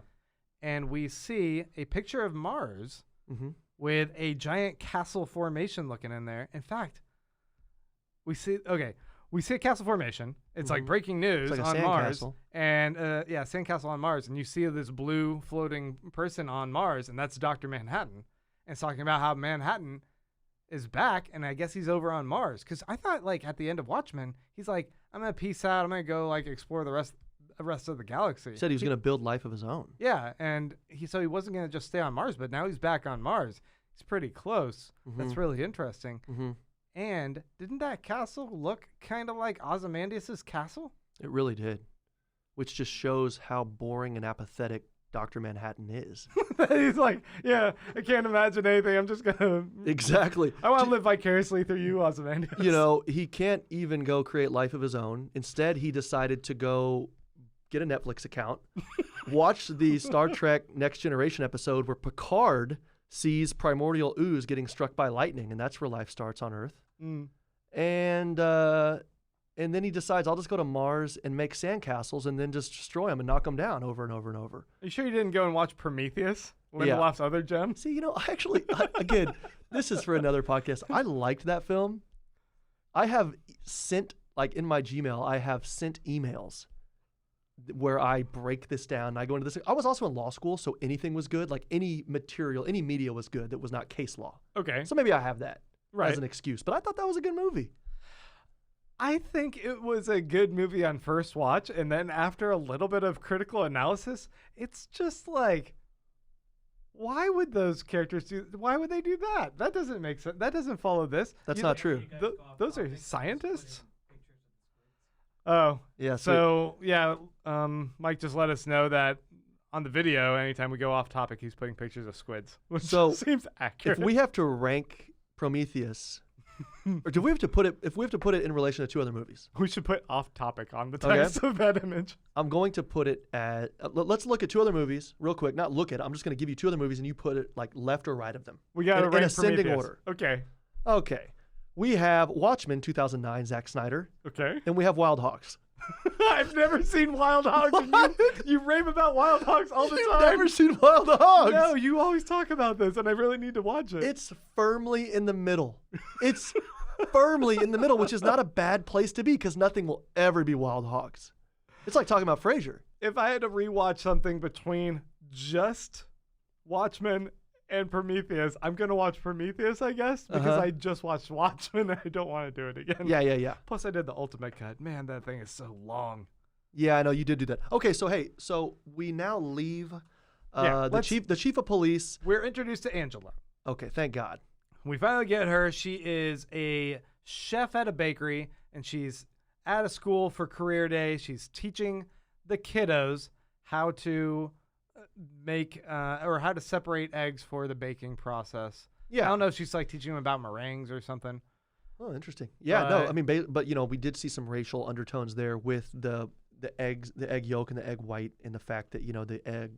And we see a picture of Mars
Mm-hmm.
with a giant castle formation looking in there. In fact, we see a castle formation. It's like breaking news
like a
on Mars,
sandcastle.
and sandcastle on Mars, and you see this blue floating person on Mars, and that's Dr. Manhattan, and it's talking about how Manhattan is back, and I guess he's over on Mars. Because I thought, like, at the end of Watchmen, he's like, I'm gonna peace out. I'm gonna go like explore the rest of the galaxy.
He said he was going to build life of his own.
Yeah, and he wasn't gonna just stay on Mars, but now he's back on Mars. He's pretty close. That's really interesting.
Mm-hmm.
And didn't that castle look kind of like Ozymandias' castle?
It really did, which just shows how boring and apathetic Dr. Manhattan is.
He's like, yeah, I can't imagine anything. I'm just gonna
Exactly.
I want to live vicariously through you, Ozymandias.
You know, he can't even go create life of his own. Instead, he decided to go get a Netflix account, watch the Star Trek Next Generation episode where Picard sees primordial ooze getting struck by lightning, and that's where life starts on Earth. And then he decides, I'll just go to Mars and make sandcastles and then just destroy them and knock them down over and over and over.
Are you sure you didn't go and watch Prometheus? Lindelof's other gem?
See, you know, again, this is for another podcast. I liked that film. I have sent, like in my Gmail, I have sent emails where I break this down. I go into this. I was also in law school, so anything was good. Like any material, any media was good that was not case law.
Okay.
So maybe I have that
Right.
as an excuse. But I thought that was a good movie.
I think it was a good movie on first watch, and then after a little bit of critical analysis, it's just like, why would those characters why would they do that? That doesn't make sense. That doesn't follow this.
That's not true.
Those are scientists? Oh,
Yeah.
so yeah, Mike just let us know that on the video, anytime we go off topic, he's putting pictures of squids, which
So,
seems accurate.
if we have to rank Prometheus, or do we have to put it? If we have to put it in relation to two other movies,
We should put off topic on the
Okay.
text of that image.
I'm going to put it at. Let's look at two other movies real quick. Not look at it. I'm just going to give you two other movies, and you put it like left or right of them.
We got to
in
rank
ascending
Prometheus.
order.
Okay.
Okay. We have Watchmen 2009, Zack Snyder,
Okay.
and we have Wild Hogs.
I've never seen Wild Hogs. And you rave about Wild Hogs all the
You've
time.
never seen Wild Hogs?
No, you always talk about this, and I really need to watch it.
It's firmly in the middle. It's firmly in the middle, which is not a bad place to be because nothing will ever be Wild Hogs. It's like talking about Frasier.
If I had to rewatch something between just Watchmen and Prometheus, I'm going to watch Prometheus, I guess, because I just watched Watchmen and I don't want to do it again.
Yeah.
Plus, I did the ultimate cut. Man, that thing is so long.
Yeah, I know you did do that. Okay, so we now leave the chief of police.
We're introduced to Angela.
Okay, thank God.
We finally get her. She is a chef at a bakery, and she's at a school for career day. She's teaching the kiddos how to make or how to separate eggs for the baking process.
Yeah.
I don't know if she's like teaching them about meringues or something.
Oh, interesting. Yeah, no, I mean, but you know, we did see some racial undertones there with the egg yolk and the egg white, and the fact that, you know, the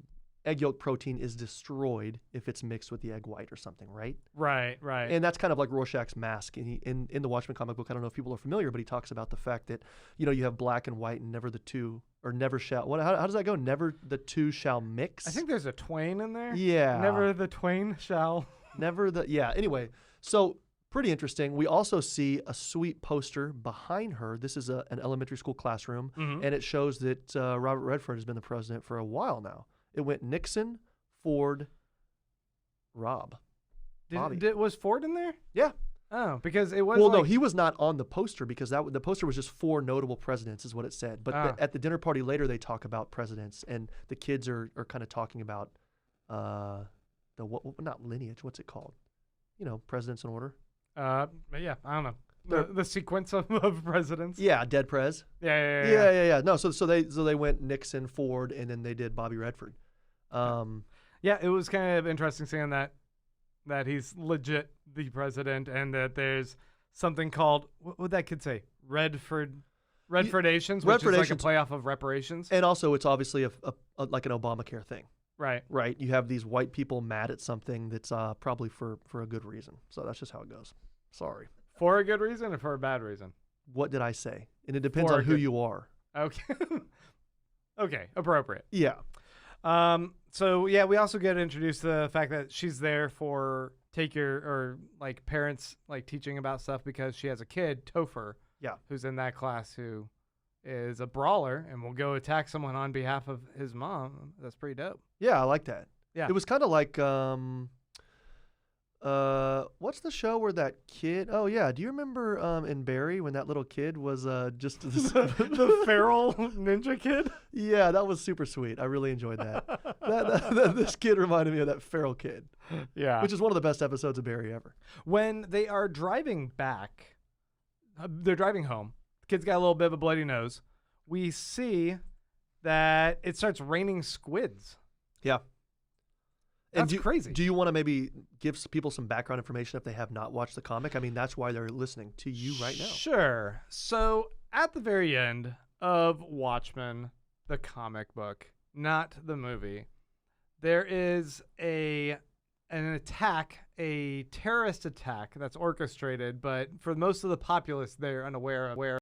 egg yolk protein is destroyed if it's mixed with the egg white or something, right?
Right.
And that's kind of like Rorschach's mask. And in the Watchmen comic book, I don't know if people are familiar, but he talks about the fact that, you know, you have black and white and never the two, or never shall. How does that go? Never the two shall mix?
I think there's a twain in there.
Yeah.
Never the twain shall.
Yeah. Anyway, so pretty interesting. We also see a sweet poster behind her. This is an elementary school classroom, and it shows that Robert Redford has been the president for a while now. It went Nixon, Ford, Rob. Bobby.
Was Ford in there?
Yeah.
Oh, because it was.
Well, no, he was not on the poster because the poster was just 4 notable presidents, is what it said. But at the dinner party later, they talk about presidents, and the kids are kind of talking about not lineage. What's it called? You know, presidents in order.
Yeah, I don't know. The sequence of presidents.
Yeah, dead pres.
Yeah.
No, so they went Nixon, Ford, and then they did Bobby Redford.
Yeah, it was kind of interesting seeing that he's legit the president, and that there's something called, what would that kid say? Redfordations, which is like a play off of reparations.
And also, it's obviously a like an Obamacare thing.
Right.
You have these white people mad at something that's probably for a good reason. So that's just how it goes. Sorry.
For a good reason or for a bad reason?
What did I say? And it depends
For
on
a
who
good-
you are.
Okay. Okay, appropriate.
Yeah.
So yeah, we also get introduced to the fact that she's there for take your or like parents like teaching about stuff because she has a kid, Topher,
Yeah.
who's in that class who is a brawler and will go attack someone on behalf of his mom. That's pretty dope.
Yeah, I like that.
Yeah.
It was kind of like what's the show where that kid? Oh yeah, do you remember in Barry when that little kid was just this
The feral ninja kid?
Yeah, that was super sweet. I really enjoyed that. This kid reminded me of that feral kid,
Yeah.
which is one of the best episodes of Barry ever.
When they are driving back, they're driving home. The kid's got a little bit of a bloody nose. We see that it starts raining squids.
Yeah.
That's crazy.
Do you want to maybe give people some background information if they have not watched the comic? I mean, that's why they're listening to you right now.
Sure. So at the very end of Watchmen, the comic book, not the movie, there is an attack, a terrorist attack that's orchestrated, but for most of the populace, they're unaware of where.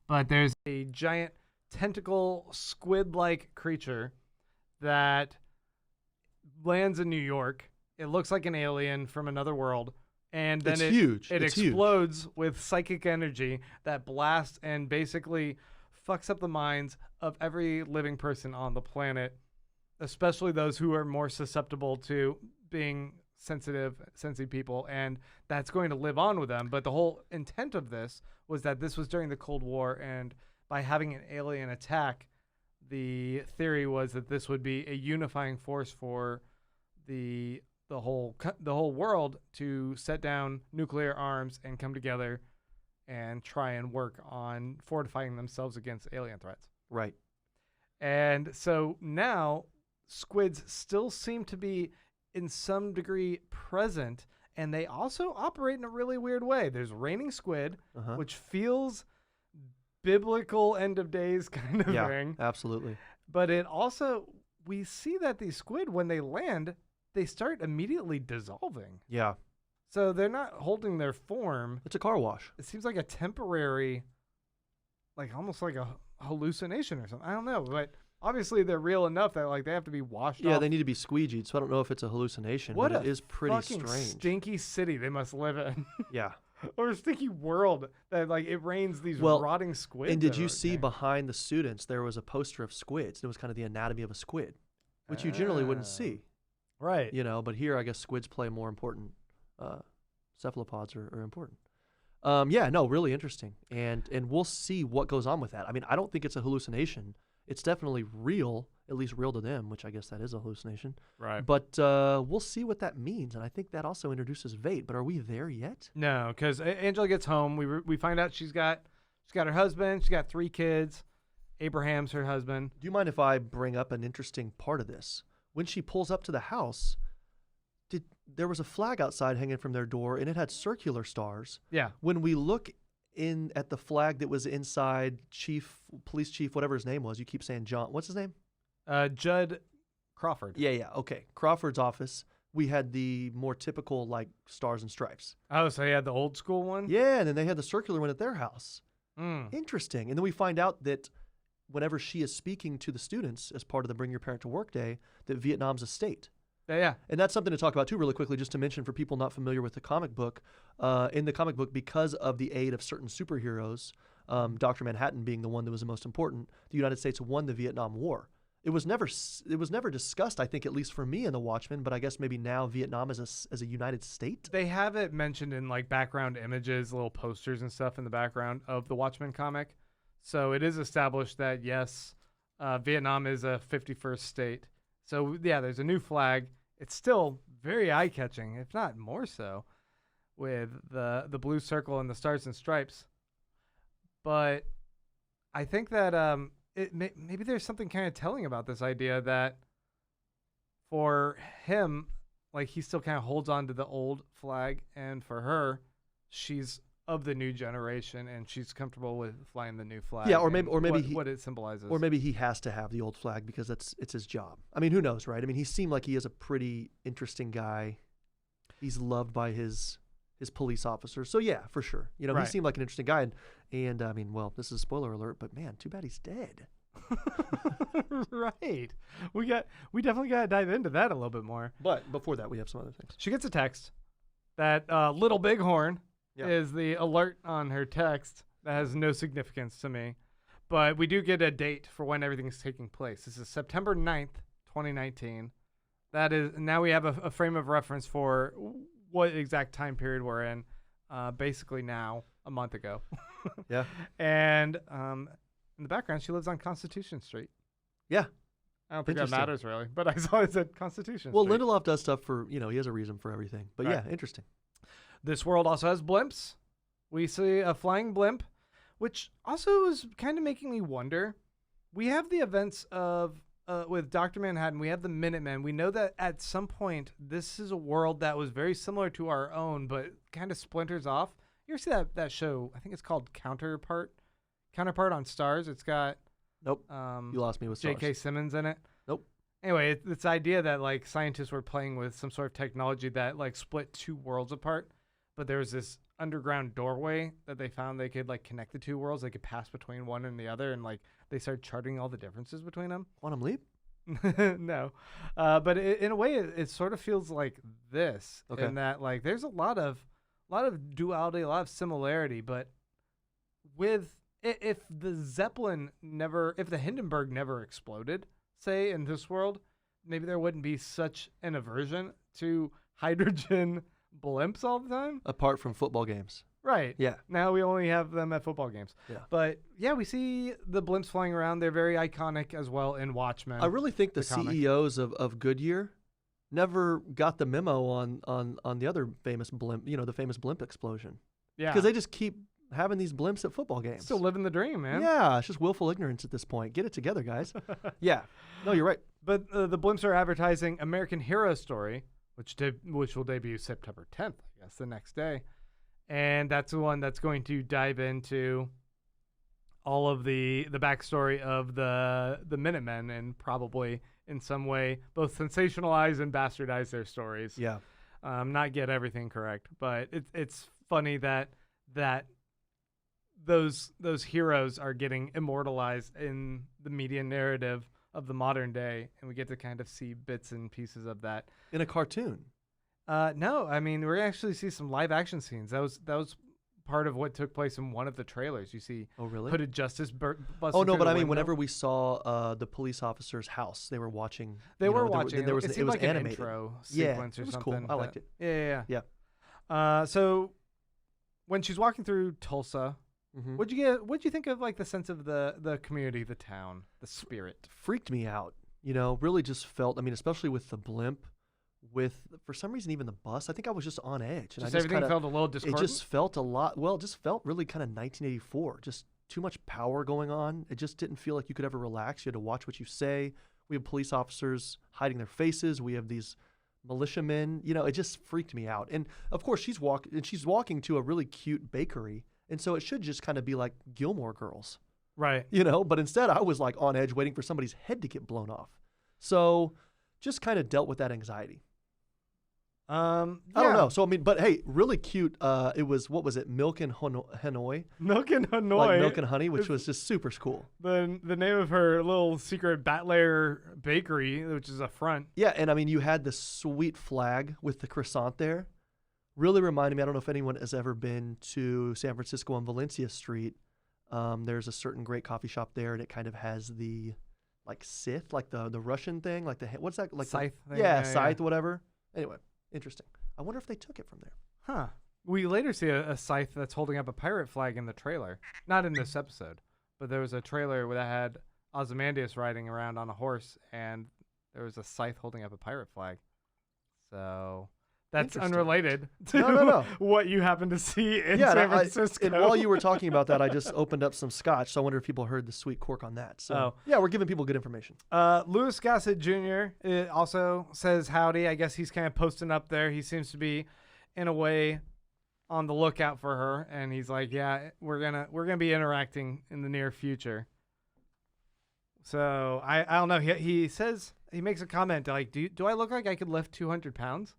But there's a giant tentacle squid-like creature that lands in New York. It looks like an alien from another world. And then
It's huge.
It
It's huge.
explodes with psychic energy that blasts and basically fucks up the minds of every living person on the planet, especially those who are more susceptible to being sensitive people, and that's going to live on with them. But the whole intent of this was that this was during the Cold War, and by having an alien attack, the theory was that this would be a unifying force for the whole world to set down nuclear arms and come together and try and work on fortifying themselves against alien threats.
Right.
And so now squids still seem to be in some degree present, and they also operate in a really weird way. There's raining squid,
Uh-huh.
which feels biblical end of days kind of
Yeah,
thing.
absolutely.
But it also, we see that these squid, when they land, they start immediately dissolving.
Yeah.
So they're not holding their form.
It's a car wash.
It seems like a temporary, like almost like a hallucination or something. I don't know, but obviously they're real enough that like they have to be washed
Yeah,
off.
they need to be squeegeed, so I don't know if it's a hallucination,
What
but
a
it is pretty
fucking
strange.
stinky city they must live in.
Yeah.
Or a stinky world that like it rains these
Well,
rotting squids.
And did you
every
see
day.
behind the students there was a poster of squids? It was kind of the anatomy of a squid, which you generally wouldn't see,
Right.
you know. But here, I guess squids play more important. Cephalopods are important. Yeah, no, really interesting, and we'll see what goes on with that. I mean, I don't think it's a hallucination. It's definitely real, at least real to them, which I guess that is a hallucination.
Right.
But we'll see what that means, and I think that also introduces Vate. But are we there yet?
No, because Angela gets home. We find out she's got her husband. She's got 3 kids. Abraham's her husband.
Do you mind if I bring up an interesting part of this? When she pulls up to the house, there was a flag outside hanging from their door, and it had circular stars.
Yeah.
When we look in at the flag that was inside police chief, whatever his name was, you keep saying John. What's his name?
Judd Crawford.
Yeah. Okay. Crawford's office. We had the more typical like stars and stripes.
Oh, so he had the old school one?
Yeah, and then they had the circular one at their house.
Mm.
Interesting. And then we find out that whenever she is speaking to the students as part of the Bring Your Parent to Work Day, that Vietnam's a state.
Yeah.
And that's something to talk about too, really quickly, just to mention for people not familiar with the comic book. In the comic book, because of the aid of certain superheroes, Dr. Manhattan being the one that was the most important, the United States won the Vietnam War. It was never discussed, I think, at least for me in the Watchmen, but I guess maybe now Vietnam as a United State.
They have it mentioned in like background images, little posters and stuff in the background of the Watchmen comic. So it is established that, yes, Vietnam is a 51st state. So, yeah, there's a new flag. It's still very eye-catching, if not more so, with the blue circle and the stars and stripes. But I think that maybe there's something kind of telling about this idea that for him, like he still kind of holds on to the old flag, and for her, she's of the new generation and she's comfortable with flying the new flag.
Yeah, or maybe
what it symbolizes.
Or maybe he has to have the old flag because it's his job. I mean, who knows, right? I mean, he seemed like he is a pretty interesting guy. He's loved by his police officers. So yeah, for sure. You know,
Right.
he seemed like an interesting guy. And I mean, well, this is a spoiler alert, but man, too bad he's dead.
Right. We definitely got to dive into that a little bit more.
But before that, we have some other things.
She gets a text that Little Bighorn
Yeah.
is the alert on her text that has no significance to me. But we do get a date for when everything's taking place. This is September 9th, 2019. That is, now we have a frame of reference for what exact time period we're in. Basically now, a month ago.
Yeah.
And in the background, she lives on Constitution Street.
Yeah.
I don't think that
Interesting.
matters really, but I saw it said Constitution
Well,
Street.
Lindelof does stuff for, he has a reason for everything. But
Right.
yeah, interesting.
This world also has blimps. We see a flying blimp, which also is kind of making me wonder. We have the events of with Dr. Manhattan. We have the Minutemen. We know that at some point this is a world that was very similar to our own, but kind of splinters off. You ever see that show? I think it's called Counterpart on Stars. It's got
Nope. You lost me with
J.K.
stars.
Simmons in it.
Nope.
Anyway, it's this idea that like scientists were playing with some sort of technology that like split two worlds apart, but there was this underground doorway that they found they could like connect the two worlds. They could pass between one and the other, and like they started charting all the differences between them.
Quantum Leap?
No, but in a way, it sort of feels like this,
Okay.
in that like there's a lot of duality, a lot of similarity, but with if the Hindenburg never exploded, say in this world, maybe there wouldn't be such an aversion to hydrogen blimps all the time.
Apart from football games.
Right.
Yeah.
Now we only have them at football games.
Yeah.
But yeah, we see the blimps flying around. They're very iconic as well in Watchmen.
I really think the
comic.
CEOs of Goodyear never got the memo on the other famous blimp, the famous blimp explosion.
Yeah.
Because they just keep having these blimps at football games.
Still living the dream, man.
Yeah, it's just willful ignorance at this point. Get it together, guys. Yeah. No, you're right.
But the blimps are advertising American Hero Story, which will debut September 10th, I guess, the next day. And that's the one that's going to dive into all of the backstory of the Minutemen and probably in some way both sensationalize and bastardize their stories.
Yeah.
Not get everything correct, but it's funny that those heroes are getting immortalized in the media narrative of the modern day, and we get to kind of see bits and pieces of that.
In a cartoon.
No, I mean we're actually see some live action scenes. That was part of what took place in one of the trailers. You see,
Oh, really?
Hooded Justice busting
Oh, no,
through
but
the
I mean,
window.
whenever we saw the police officer's house, they were watching.
They were watching,
There was
it
it
seemed
was
like
animated.
an intro
Yeah,
sequence or
it was
something.
cool. I liked it.
Yeah.
Yeah.
So when she's walking through Tulsa,
Mhm.
what'd you think of like the sense of the community, the town, the spirit?
Freaked me out. Really just felt. I mean, especially with the blimp, with for some reason even the bus. I think I was just on edge, and
Just
I just
everything
kinda,
felt a little
it
discordant.
just felt a lot. Well, it just felt really kind of 1984. Just too much power going on. It just didn't feel like you could ever relax. You had to watch what you say. We have police officers hiding their faces. We have these militiamen. It just freaked me out. And of course, she's walking to a really cute bakery, and so it should just kind of be like Gilmore Girls.
Right.
But instead I was like on edge waiting for somebody's head to get blown off. So just kind of dealt with that anxiety. I don't know. So, I mean, but hey, really cute. It was, what was it? Milk and Hanoi?
Milk and Hanoi.
Like Milk and Honey, which was just super cool.
The name of her little secret bat layer bakery, which is a front.
Yeah, and I mean, you had the sweet flag with the croissant there. Really reminded me, I don't know if anyone has ever been to San Francisco on Valencia Street. There's a certain great coffee shop there, and it kind of has the, like, Sith, like the Russian thing, like what's that? Like
Scythe thing?
Yeah,
Yeah,
scythe, whatever. Anyway, interesting. I wonder if they took it from there.
Huh. We later see a scythe that's holding up a pirate flag in the trailer. Not in this episode, but there was a trailer that had Ozymandias riding around on a horse, and there was a scythe holding up a pirate flag. So that's
Interesting.
unrelated to
No.
what you happen to see in
Yeah,
San Francisco.
and while you were talking about that, I just opened up some scotch, so I wonder if people heard the sweet cork on that. So,
Oh.
yeah, we're giving people good information.
Louis Gossett Jr. Also says howdy. I guess he's kind of posting up there. He seems to be, in a way, on the lookout for her, and he's like, "Yeah, we're gonna be interacting in the near future." So I don't know. He says he makes a comment like, "Do I look like I could lift 200 pounds?"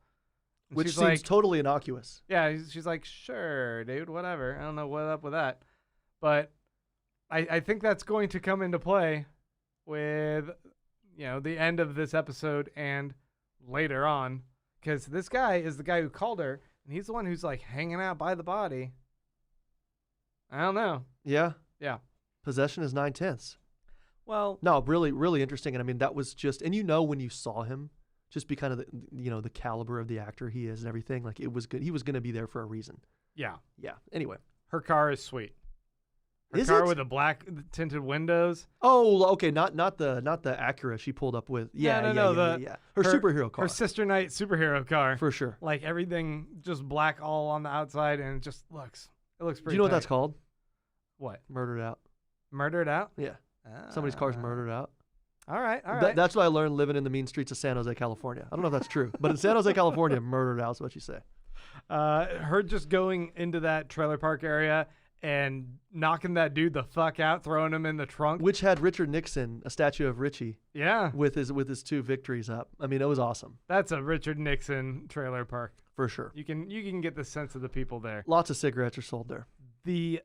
And
Which
she's
seems
like,
totally innocuous.
yeah. She's like, "Sure, dude, whatever." I don't know what up with that, but I think that's going to come into play with, the end of this episode and later on, because this guy is the guy who called her, and he's the one who's like hanging out by the body. I don't know.
Yeah.
Yeah.
Possession is 9/10.
Well,
No, really, really interesting. And I mean, that was just, and when you saw him, just be kind of the caliber of the actor he is and everything. Like it was good. He was going to be there for a reason.
yeah.
Yeah. Anyway.
Her car is sweet. Her
Is
car
it?
with the black tinted windows.
Oh, okay. Not the Acura she pulled up with. Yeah.
No,
yeah. Her superhero car.
Her Sister Night superhero car.
For sure.
Like everything just black all on the outside, and it looks pretty
Do you know what
tight.
that's called?
What?
Murdered out.
Murdered out?
Yeah. Somebody's car's murdered out.
All right, all right.
That's what I learned living in the mean streets of San Jose, California. I don't know if that's true, but in San Jose, California, murdered out is what you say.
Her just going into that trailer park area and knocking that dude the fuck out, throwing him in the trunk.
Which had Richard Nixon, a statue of Richie,
Yeah,
with his 2 victories up. I mean, it was awesome.
that's a Richard Nixon trailer park.
For sure.
You can get the sense of the people there.
Lots of cigarettes are sold there.
The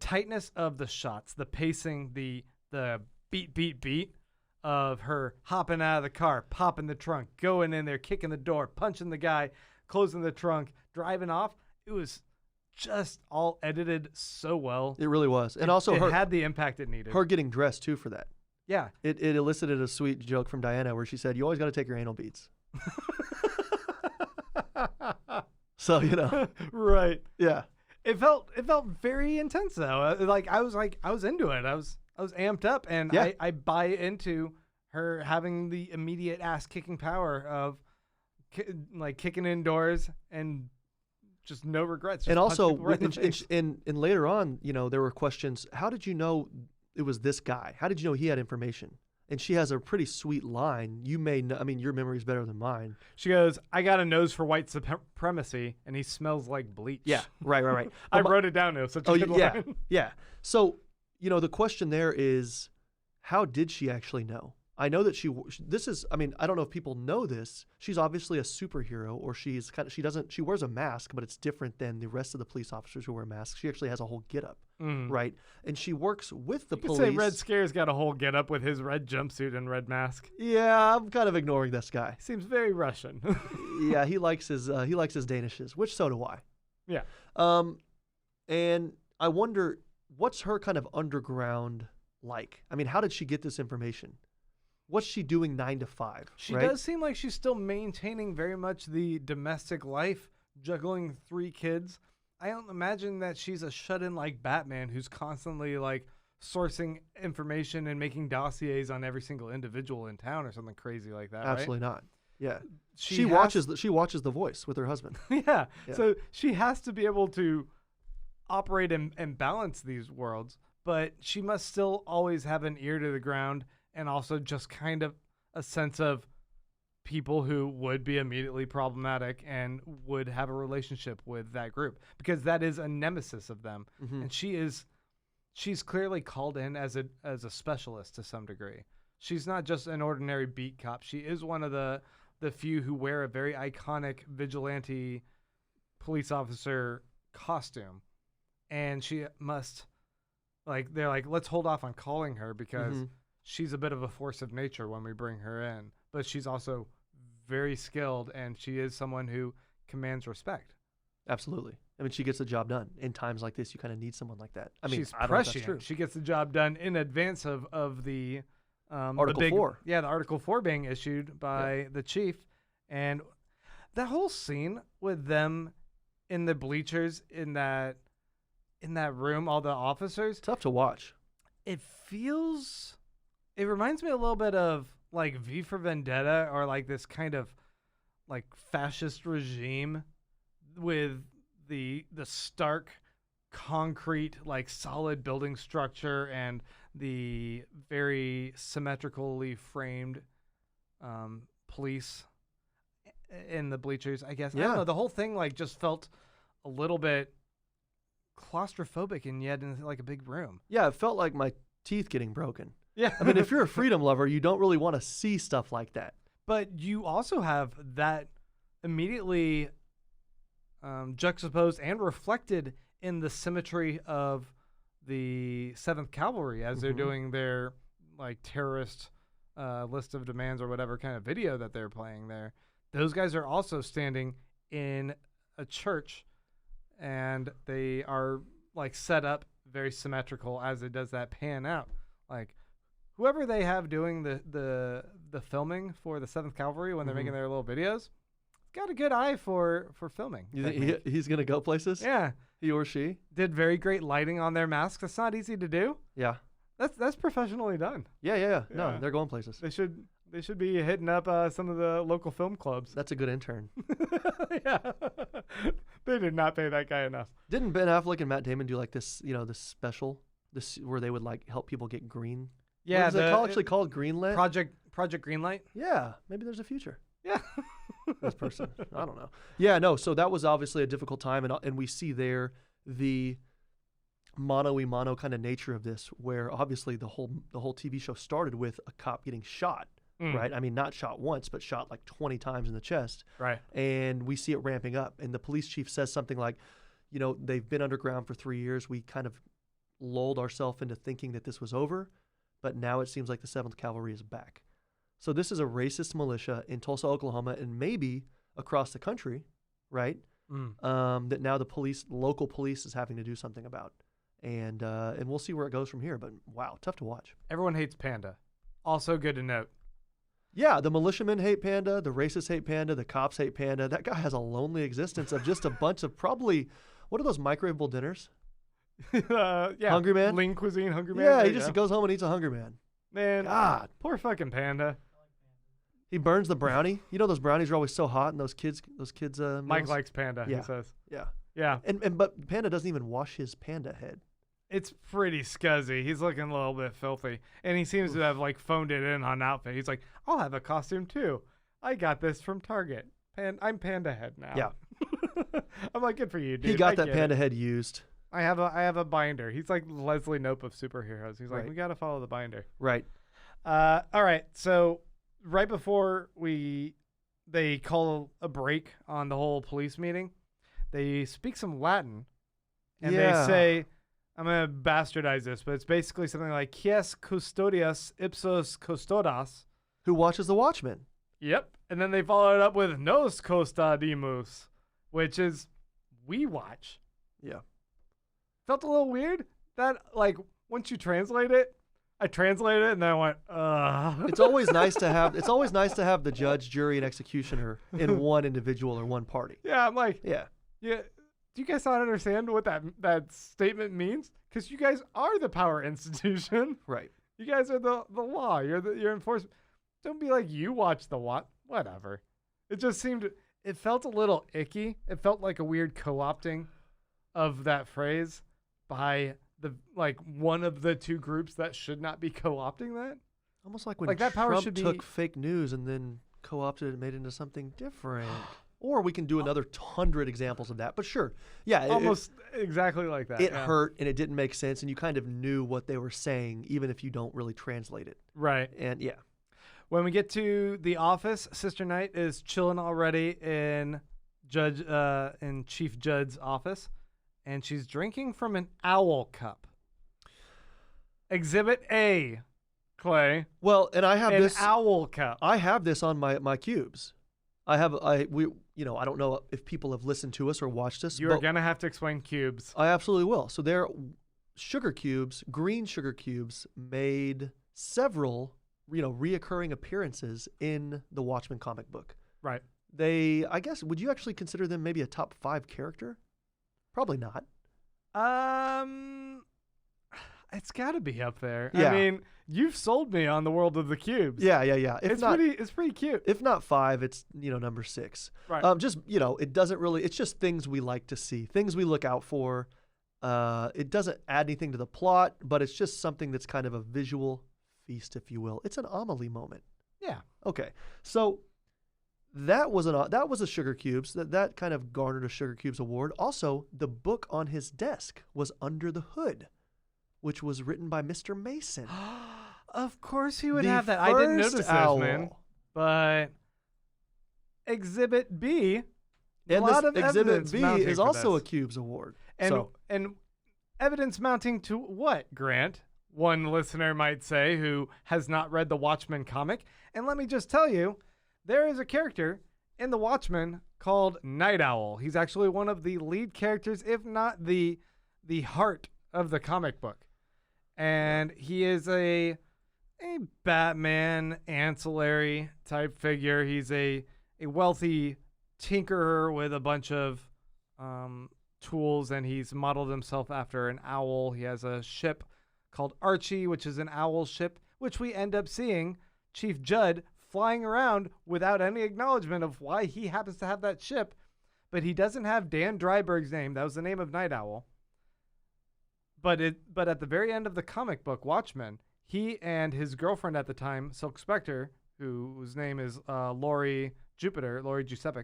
tightness of the shots, the pacing, the beat of her hopping out of the car, popping the trunk, going in there, kicking the door, punching the guy, closing the trunk, driving off. It was just all edited so well.
It really was. And also
it
her
had the impact it needed.
her getting dressed too for that.
Yeah.
It elicited a sweet joke from Diana where she said, "You always got to take your anal beads." So,
Right.
yeah.
It felt very intense though. I was into it. I was amped up, and
Yeah.
I buy into her having the immediate ass kicking power of kicking indoors and just no regrets. Just
And
punch
also,
people right in the face.
and later on, there were questions. How did you know it was this guy? How did you know he had information? And she has a pretty sweet line. You may know, I mean, your memory is better than mine.
She goes, "I got a nose for white supremacy, and he smells like bleach."
Yeah, right.
I wrote it down. It was such a good
yeah,
line.
yeah. So, the question there is, how did she actually know? I know that I don't know if people know this. She's obviously a superhero, or she wears a mask, but it's different than the rest of the police officers who wear masks. She actually has a whole getup, right? And she works with the
You could
police.
say Red Scare's got a whole getup with his red jumpsuit and red mask.
Yeah, I'm kind of ignoring this guy.
Seems very Russian.
Yeah, he likes his Danishes, which so do I.
Yeah.
And I wonder, what's her kind of underground like? I mean, how did she get this information? What's she doing 9 to 5?
She
right?
does seem like she's still maintaining very much the domestic life, juggling 3 kids. I don't imagine that she's a shut-in like Batman who's constantly like sourcing information and making dossiers on every single individual in town or something crazy like that.
Absolutely not. Yeah.
She
She watches The Voice with her husband.
Yeah.
Yeah.
So she has to be able to operate and balance these worlds, but she must still always have an ear to the ground and also just kind of a sense of people who would be immediately problematic and would have a relationship with that group, because that is a nemesis of them.
Mhm.
And she's clearly called in as a specialist to some degree. She's not just an ordinary beat cop. She is one of the few who wear a very iconic vigilante police officer costume. And she must, they're like, let's hold off on calling her because she's a bit of a force of nature when we bring her in. But she's also very skilled, and she is someone who commands respect.
Absolutely. I mean, she gets the job done. In times like this, you kind of need someone like that. I mean,
She's
I don't know if that's
prescient.
true.
She gets the job done in advance of the
Article 4.
Yeah, the Article 4 being issued by the chief. And that whole scene with them in the bleachers in that room, all the officers,
Tough to watch.
it reminds me a little bit of like V for Vendetta, or like this kind of like fascist regime with the stark concrete, like solid building structure and the very symmetrically framed police in the bleachers, I guess. I
Yeah.
don't know. The whole thing like just felt a little bit claustrophobic, and yet in like a big room.
Yeah, it felt like my teeth getting broken.
Yeah.
I mean, if you're a freedom lover, you don't really want to see stuff like that.
But you also have that immediately juxtaposed and reflected in the symmetry of the 7th Cavalry as they're doing their like terrorist list of demands or whatever kind of video that they're playing there. Those guys are also standing in a church, and they are like set up very symmetrical as it does that pan out. Like whoever they have doing the filming for the 7th Cavalry when they're making their little videos, got a good eye for filming.
You think he's gonna go places?
Yeah.
He or she
Did very great lighting on their masks. That's not easy to do.
Yeah.
That's professionally done.
Yeah. No,
Yeah.
they're going places.
They should be hitting up some of the local film clubs.
That's a good intern.
Yeah. They did not pay that guy enough.
Didn't Ben Affleck and Matt Damon do like this, this special, this where they would like help people get green?
Yeah,
What is it actually called? Greenlit?
Project Greenlight.
Yeah, maybe there's a future.
Yeah.
This person. I don't know. Yeah, no. So that was obviously a difficult time, and we see there the mano-a-mano kind of nature of this, where obviously the whole TV show started with a cop getting shot, right? I mean, not shot once, but shot like 20 times in the chest.
Right.
And we see it ramping up, and the police chief says something like, they've been underground for 3 years. We kind of lulled ourselves into thinking that this was over, but now it seems like the 7th Cavalry is back. So this is a racist militia in Tulsa, Oklahoma, and maybe across the country, right? That now the local police is having to do something about. And we'll see where it goes from here. But wow, tough to watch.
Everyone hates Panda. Also good to note.
Yeah, the militiamen hate Panda, the racists hate Panda, the cops hate Panda. That guy has a lonely existence of just a bunch of probably, what are those microwavable dinners?
Yeah.
Hungry Man?
Lean cuisine, Hungry Man.
Yeah,
There
he
you
just
go.
goes home and eats a Hungry Man.
Man,
God.
poor fucking Panda.
He burns the brownie. Those brownies are always so hot, and those kids
Mike
meals?
likes Panda,
Yeah.
he says.
Yeah.
Yeah.
But Panda doesn't even wash his panda head.
It's pretty scuzzy. He's looking a little bit filthy. And he seems to have like phoned it in on outfit. He's like, I'll have a costume too. I got this from Target. I'm Panda Head now.
Yeah.
I'm like, good for you, dude.
He got
I
that
get
panda
it.
head used.
I have a binder. He's like Leslie Knope of superheroes. He's like,
Right.
we gotta follow the binder.
Right.
All right. So right before they call a break on the whole police meeting, they speak some Latin, and
Yeah.
they say, I'm gonna bastardize this, but it's basically something like "Quies custodias ipsos custodas."
Who watches The Watchmen?
Yep. And then they follow it up with "Nos custodimus," which is we watch.
Yeah.
Felt a little weird. That like once you translate it, I translated it and then I went, ugh.
It's always nice to have the judge, jury, and executioner in one individual or one party.
Yeah, I'm like,
Yeah.
yeah. Do you guys not understand what that statement means? Because you guys are the power institution.
Right.
You guys are the law. You're enforcement. Don't be like you watch the whatever. It just seemed. It felt a little icky. It felt like a weird co-opting of that phrase by one of the two groups that should not be co-opting that.
Almost like when
Like that power
Trump
should be-
took fake news and then co-opted it and made it into something different. Or we can do another 100 examples of that. But sure. Yeah.
Almost exactly like that.
It
yeah.
hurt and it didn't make sense, and you kind of knew what they were saying, even if you don't really translate it.
Right.
And yeah.
When we get to the office, Sister Knight is chilling already in Chief Judd's office, and she's drinking from an owl cup. Exhibit A, Clay.
Well, and I have
An
this.
owl cup.
I have this on my cubes. I don't know if people have listened to us or watched us.
You are gonna have to explain cubes.
I absolutely will. So they're sugar cubes, green sugar cubes, made several, reoccurring appearances in the Watchmen comic book.
Right.
I guess, would you actually consider them maybe a top 5 character? Probably not.
It's got to be up there.
Yeah.
I mean, you've sold me on the world of the cubes.
Yeah.
It's pretty cute.
If not 5, it's number 6.
Right.
Just it doesn't really. It's just things we like to see, things we look out for. It doesn't add anything to the plot, but it's just something that's kind of a visual feast, if you will. It's an Amelie moment.
Yeah.
Okay. So that was a Sugar Cubes. That kind of garnered a Sugar Cubes award. Also, the book on his desk was Under the Hood, which was written by Mr. Mason.
Of course he would
The
have that. I didn't
first
notice
owl.
this, man. But Exhibit B,
And
lot
this
of
Exhibit
evidence
B
mounting
is
for
also
this.
a Cubes award.
and
So
and evidence mounting to what, Grant? one listener might say, who has not read the Watchmen comic. And let me just tell you, there is a character in the Watchmen called Night Owl. He's actually one of the lead characters, if not the heart of the comic book. And he is a Batman ancillary type figure. He's a wealthy tinkerer with a bunch of tools, and he's modeled himself after an owl. He has a ship called Archie, which is an owl ship, which we end up seeing Chief Judd flying around without any acknowledgement of why he happens to have that ship. But he doesn't have Dan Dryberg's name. That was the name of Night Owl. But at the very end of the comic book, Watchmen, he and his girlfriend at the time, Silk Spectre, whose name is Laurie Giuseppe,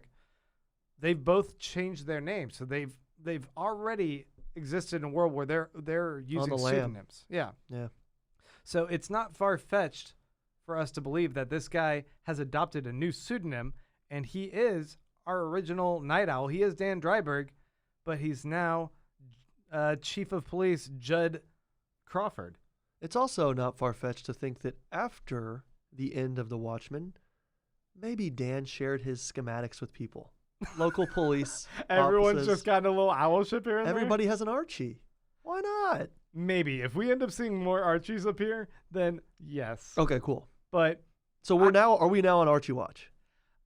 they've both changed their names. So they've already existed in a world where they're using pseudonyms. Yeah. So it's not far-fetched for us to believe that this guy has adopted a new pseudonym, and he is our original Night Owl. He is Dan Dryberg, but he's now Chief of Police Judd Crawford.
It's also not far-fetched to think that after the end of The Watchmen, maybe Dan shared his schematics with people. Local police.
Everyone's
offices.
just got a little owl ship here and
Everybody has an Archie. Why not?
Maybe. If we end up seeing more Archies appear, then yes.
Okay, cool.
But
so are we now on Archie Watch?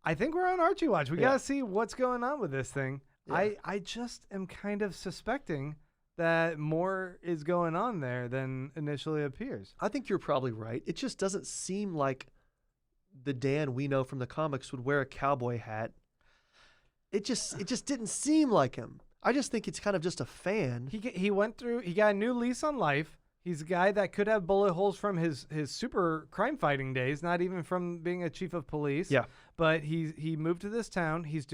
I think we're on Archie Watch. We got to see what's going on with this thing.
Yeah.
I just am kind of suspecting that more is going on there than initially appears.
I think you're probably right. It just doesn't seem like the Dan we know from the comics would wear a cowboy hat. It just didn't seem like him. I just think it's kind of just a fan.
He got a new lease on life. He's a guy that could have bullet holes from his super crime fighting days, not even from being a chief of police.
Yeah.
But he moved to this town. He's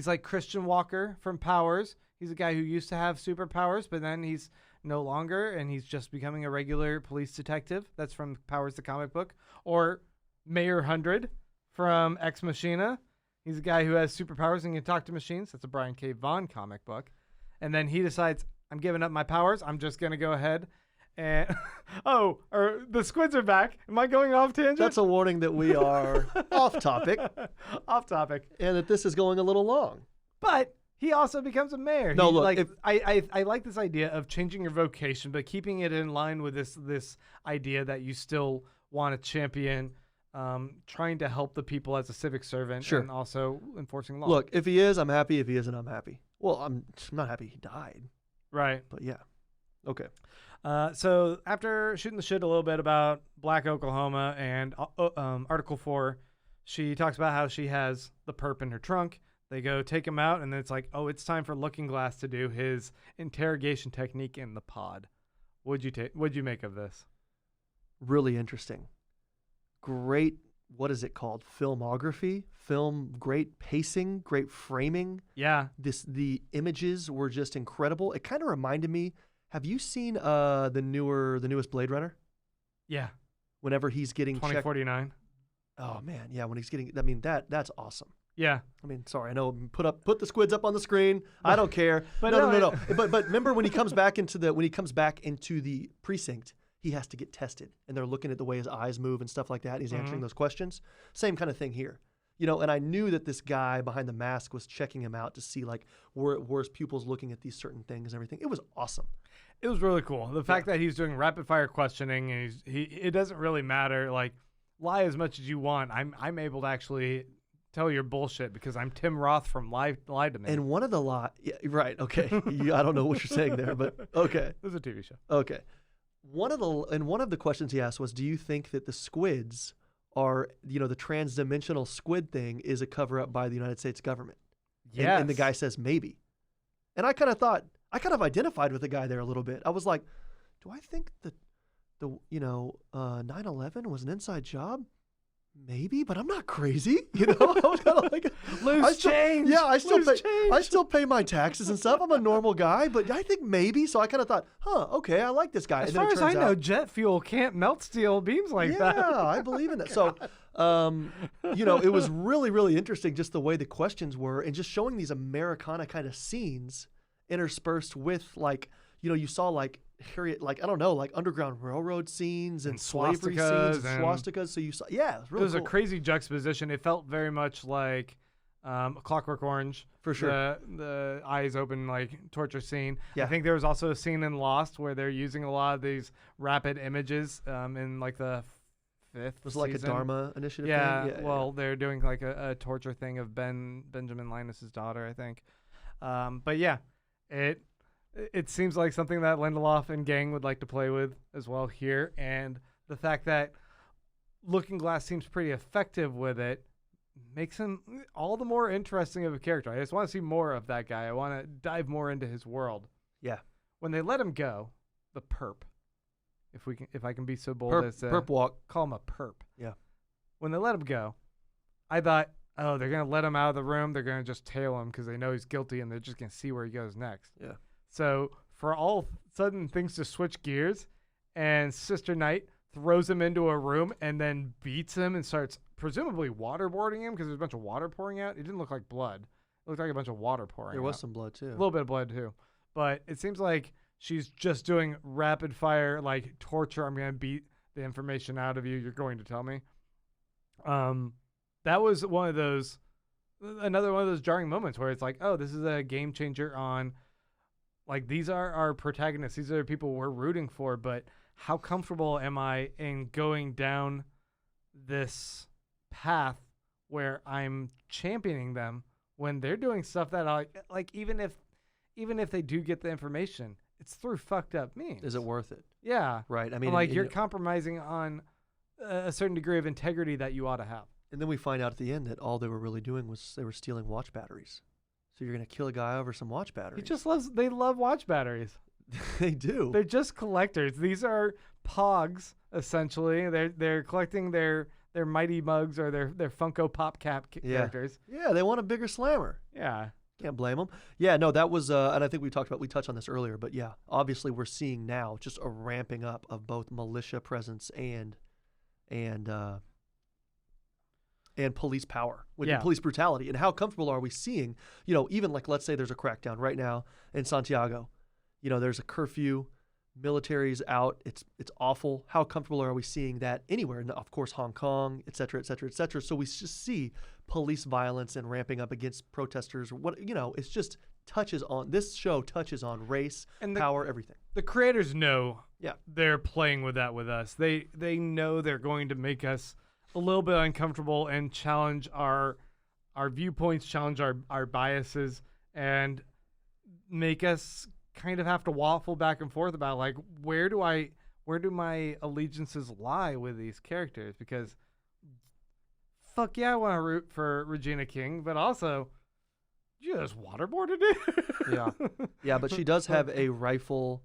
like Christian Walker from Powers. He's a guy who used to have superpowers, but then he's no longer, and he's just becoming a regular police detective. That's from Powers the comic book. Or Mayor 100 from Ex Machina. He's a guy who has superpowers and can talk to machines. That's a Brian K. Vaughan comic book. And then he decides, I'm giving up my powers. I'm just going to go ahead and... the squids are back. Am I going off tangent?
That's a warning that we are off topic.
Off topic.
And that this is going a little long.
But he also becomes a mayor.
No, look.
I like this idea of changing your vocation, but keeping it in line with this idea that you still want to champion trying to help the people as a civic servant,
sure,
and also enforcing law.
Look, if he is, I'm happy. If he isn't, I'm happy. Well, I'm not happy he died.
Right.
But yeah. Okay.
So after shooting the shit a little bit about Black Oklahoma and Article 4, she talks about how she has the perp in her trunk. They go take him out, and then it's like, oh, it's time for Looking Glass to do his interrogation technique in the pod. What'd you make of this?
Really interesting. Great, what is it called? Filmography, great pacing, great framing.
Yeah.
The images were just incredible. It kind of reminded me, have you seen the newest Blade Runner?
Yeah.
Whenever he's getting
2049.
Oh man, yeah, when he's getting, that's awesome.
Yeah.
I mean, sorry, I know, put the squids up on the screen. I don't care.
But
no. But remember when he comes back into the precinct, he has to get tested, and they're looking at the way his eyes move and stuff like that. He's answering those questions. Same kind of thing here. And I knew that this guy behind the mask was checking him out to see, like, were his pupils looking at these certain things and everything. It was awesome.
It was really cool. The fact that he's doing rapid fire questioning, and it doesn't really matter. Like, lie as much as you want. I'm able to actually tell your bullshit because I'm Tim Roth from Lie to Me.
And one of the right, okay. I don't know what you're saying there, but okay.
This is a TV show.
Okay. One of the questions he asked was, do you think that the squids are, the transdimensional squid thing is a cover up by the United States government?
Yes.
And the guy says maybe. And I kind of identified with the guy there a little bit. I was like, do I think that 9/11 was an inside job? Maybe, but I'm not crazy. I was kind of like,
loose change.
Yeah, I still pay my taxes and stuff. I'm a normal guy, but I think maybe. So I kind of thought, okay, I like this guy.
As far as I know, jet fuel can't melt steel beams like that.
Yeah, I believe in that. So, it was really, really interesting just the way the questions were and just showing these Americana kind of scenes interspersed with, like, you saw, like, Harriet, like I don't know, like Underground Railroad scenes and slavery
swastikas
scenes and swastikas. So you saw, yeah, it was really
It was
cool.
a crazy juxtaposition. It felt very much like Clockwork Orange.
For sure.
The eyes open, like, torture scene.
Yeah.
I think there was also a scene in Lost where they're using a lot of these rapid images in, like, the fifth
Was it like
season.
a Dharma initiative
Yeah,
thing?
well, they're doing, like, a torture thing of Benjamin Linus's daughter, I think. But, yeah, it seems like something that Lindelof and gang would like to play with as well here. And the fact that Looking Glass seems pretty effective with it makes him all the more interesting of a character. I just want to see more of that guy. I want to dive more into his world.
Yeah.
When they let him go, the perp, if I can be so bold as to
Perp walk.
call him a perp.
Yeah.
When they let him go, I thought, oh, they're going to let him out of the room. They're going to just tail him because they know he's guilty and they're just going to see where he goes next.
Yeah.
So for all of a sudden things to switch gears, and Sister Night throws him into a room and then beats him and starts presumably waterboarding him because there's a bunch of water pouring out. It didn't look like blood. It looked like a bunch of water pouring out.
There was some blood too.
A little bit of blood too. But it seems like she's just doing rapid fire, like, torture. I'm going to beat the information out of you. You're going to tell me. That was another one of those jarring moments where it's like, oh, this is a game changer on, like, these are our protagonists. These are the people we're rooting for, but how comfortable am I in going down this path where I'm championing them when they're doing stuff that I like, even if they do get the information, it's through fucked up means.
Is it worth it?
Yeah.
Right. I mean,
I'm like, you're compromising on a certain degree of integrity that you ought to have.
and then we find out at the end that all they were really doing was they were stealing watch batteries. So you're going to kill a guy over some watch batteries.
They love watch batteries.
They do.
They're just collectors. These are pogs, essentially. They're collecting their Mighty Mugs or their Funko Pop Cap characters.
Yeah, they want a bigger slammer.
Yeah.
Can't blame them. Yeah, no, that was, and I think we touched on this earlier, but yeah, obviously we're seeing now just a ramping up of both militia presence and police power with the police brutality. And how comfortable are we seeing, even like, let's say there's a crackdown right now in Santiago, there's a curfew, military's out, it's awful. How comfortable are we seeing that anywhere? And of course, Hong Kong, et cetera, et cetera, et cetera. So we just see police violence and ramping up against protesters. It's just this show touches on race, and power, everything.
The creators know they're playing with that with us. They know they're going to make us a little bit uncomfortable and challenge our viewpoints, challenge our biases, and make us kind of have to waffle back and forth about, like, where do my allegiances lie with these characters? Because fuck yeah, I want to root for Regina King, but also you just waterboarded it.
Yeah, but she does have a rifle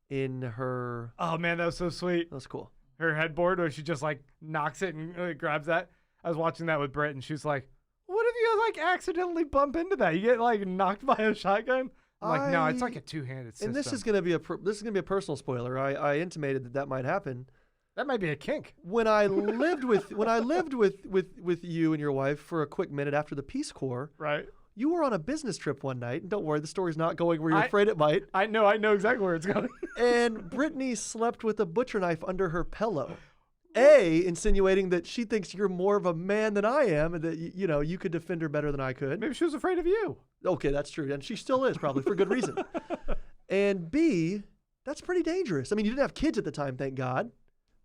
in her.
Oh man, that was so sweet.
That's cool.
Her headboard, where she just like knocks it and grabs that. I was watching that with Britt, and she was like, "What if you like accidentally bump into that? You get like knocked by a shotgun?" I'm like, no, it's like a two-handed system.
And this is gonna be a personal spoiler. I intimated that might happen.
That might be a kink.
When I lived with you and your wife for a quick minute after the Peace Corps,
right?
You were on a business trip one night, and don't worry, the story's not going where you're afraid it might.
I know exactly where it's going.
And Brittany slept with a butcher knife under her pillow. Insinuating that she thinks you're more of a man than I am, and that you could defend her better than I could.
Maybe she was afraid of you.
Okay, that's true, and she still is, probably for good reason. And B, that's pretty dangerous. I mean, you didn't have kids at the time, thank God.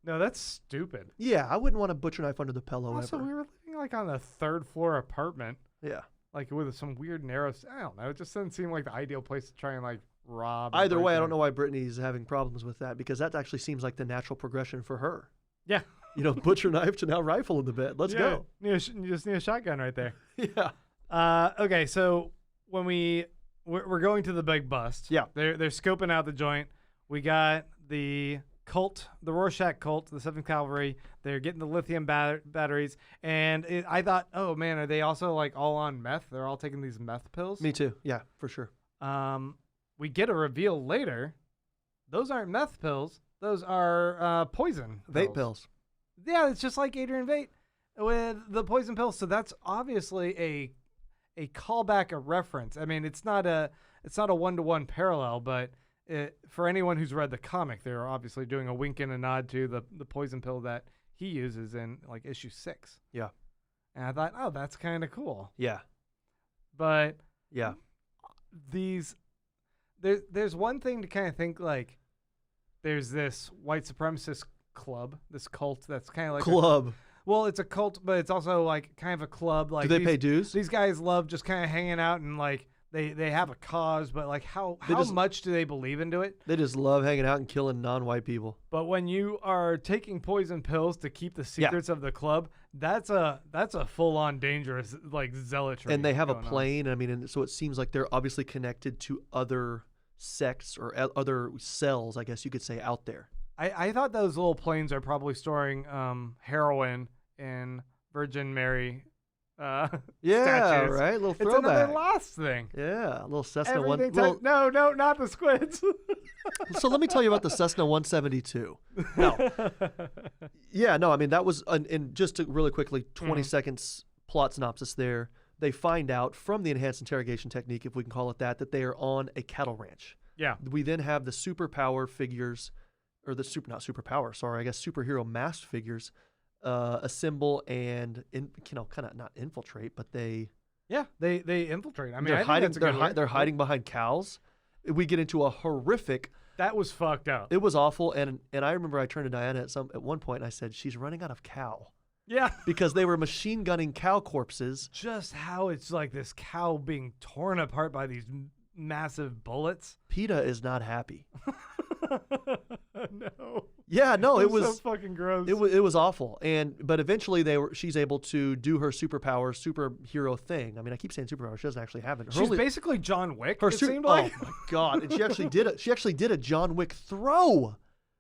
No, that's stupid.
Yeah, I wouldn't want a butcher knife under the pillow
also,
ever.
we were living like on a third-floor apartment.
Yeah.
Like with some weird narrow. I don't know. It just doesn't seem like the ideal place to try and like rob.
Either way, I don't know why Brittany's having problems with that, because that actually seems like the natural progression for her.
Yeah.
Butcher knife to now rifle in the bed. Let's go.
You just need a shotgun right there.
Yeah.
Okay, so when we're going to the big bust.
Yeah.
They're scoping out the joint. We got the cult, the Rorschach cult, the 7th Cavalry. They're getting the lithium batteries. And I thought, oh, man, are they also like all on meth? They're all taking these meth pills?
Me too. Yeah, for sure.
We get a reveal later. Those aren't meth pills. Those are poison pills.
Vape pills.
Yeah, it's just like Adrian Veidt with the poison pills. So that's obviously a callback, a reference. I mean, it's not a one-to-one parallel, but for anyone who's read the comic, they're obviously doing a wink and a nod to the poison pill that he uses in like issue 6.
Yeah.
And I thought, oh, that's kind of cool.
Yeah.
But
Yeah.
there's one thing to kind of think, like, there's this white supremacist club, this cult that's kind of like
Club.
well, it's a cult, but it's also like kind of a club. Like,
Do they pay dues?
These guys love just kind of hanging out and like they have a cause, but like how much do they believe into it?
They just love hanging out and killing non-white people.
But when you are taking poison pills to keep the secrets of the club, that's a full-on dangerous like zealotry.
And they have a
going on.
plane. I mean, and so it seems like they're obviously connected to other sects or other cells, I guess you could say, out there.
I thought those little planes are probably storing heroin in Virgin Mary statues.
Right. Little
It's
throwback.
another Lost thing.
Yeah, a little Cessna
Everything
one.
no, not the squids.
So let me tell you about the Cessna 172. No. Yeah, no, I mean, that was, and just to really quickly, 20 seconds plot synopsis there. They find out from the enhanced interrogation technique, if we can call it that they are on a cattle ranch.
Yeah.
We then have the superpower figures, or the not superpower, sorry, I guess superhero masked figures assemble and, kind of not infiltrate, but they
infiltrate. I mean,
they're
I think
hiding.
that's a good word.
They're hiding behind cows. We get into a horrific.
That was fucked up.
It was awful, and I remember I turned to Diana at one point and I said, "She's running out of cow."
Yeah.
Because they were machine gunning cow corpses.
Just how it's like this cow being torn apart by these massive bullets.
PETA is not happy.
No.
Yeah, no, it
was
was
so fucking gross.
It was awful, but eventually she's able to do her superhero thing. I mean, I keep saying superpower. She doesn't actually have it.
She's basically John Wick.
Her
It seemed like.
Oh my god! And she actually did a John Wick throw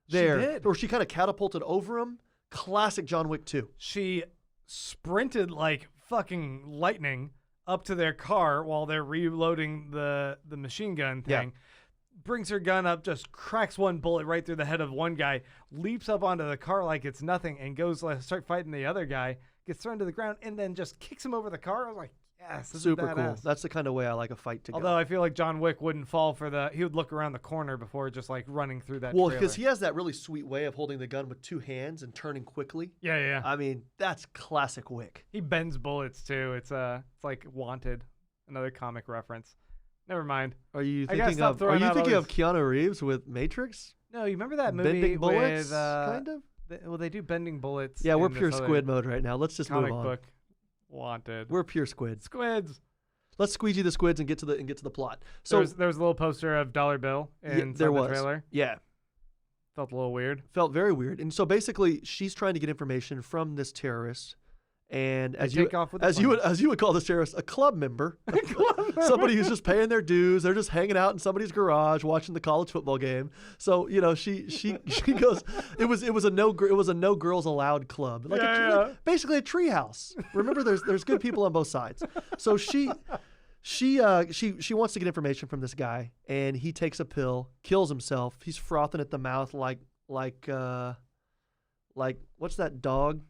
there,
She did.
where she kind of catapulted over him. Classic John Wick 2.
She sprinted like fucking lightning up to their car while they're reloading the machine gun thing.
Yeah.
Brings her gun up, just cracks one bullet right through the head of one guy, leaps up onto the car like it's nothing, and goes to start fighting the other guy, gets thrown to the ground, and then just kicks him over the car. I was like, yes, this
Super
is
cool.
badass.
That's the kind of way I like a fight to go.
Although I feel like John Wick wouldn't fall for he would look around the corner before just like running through that
Well,
trailer.
because he has that really sweet way of holding the gun with two hands and turning quickly.
Yeah.
I mean, that's classic Wick.
He bends bullets too. It's like Wanted, another comic reference. Never mind.
Are you
I gotta
thinking
stop
of
throwing out all
of Keanu Reeves with Matrix?
No, you remember that movie
Bending bullets,
with
kind of?
they do bending bullets.
Yeah, we're
in this
pure
other
squid mode right now. Let's just move
comic
on.
book. Wanted.
We're pure squids.
Squids.
Let's squeegee the squids and get to the plot. So
there was a little poster of Dollar Bill in
there
the
was.
trailer.
Yeah,
Felt a little weird.
felt very weird. And so basically, she's trying to get information from this terrorist. And as
take off with the
you would call this terrorist a club member, somebody who's just paying their dues. They're just hanging out in somebody's garage watching the college football game. So she goes. It was a no girls allowed club, like basically a treehouse. Remember, there's good people on both sides. So she wants to get information from this guy, and he takes a pill, kills himself. He's frothing at the mouth like what's that dog?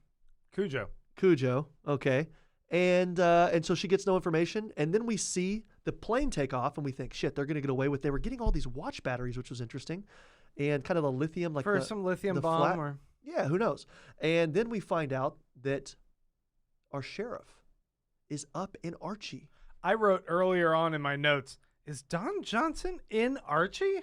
Cujo, okay. And so she gets no information, and then we see the plane take off, and we think, shit, they're going to get away with. They were getting all these watch batteries, which was interesting, and kind of the lithium, like
for
the,
some lithium
the
bomb
flat-
or
yeah, who knows? And then we find out that our sheriff is up in Archie.
I wrote earlier on in my notes, is Don Johnson in Archie?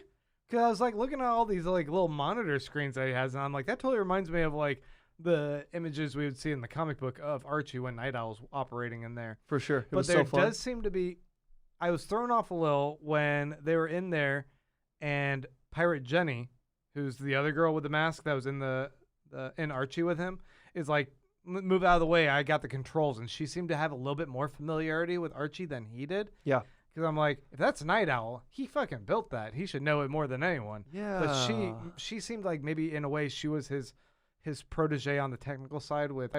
Because I was like looking at all these like little monitor screens that he has, and I'm like, that totally reminds me of like the images we would see in the comic book of Archie when Night Owl's operating in there.
For sure. It
But
was
there
so fun.
does seem to be, I was thrown off a little when they were in there, and Pirate Jenny, who's the other girl with the mask that was in in Archie with him, is like, move out of the way, I got the controls. And she seemed to have a little bit more familiarity with Archie than he did.
Yeah.
Because I'm like, if that's Night Owl, he fucking built that. He should know it more than anyone.
Yeah.
But she seemed like maybe in a way she was his protege on the technical side with.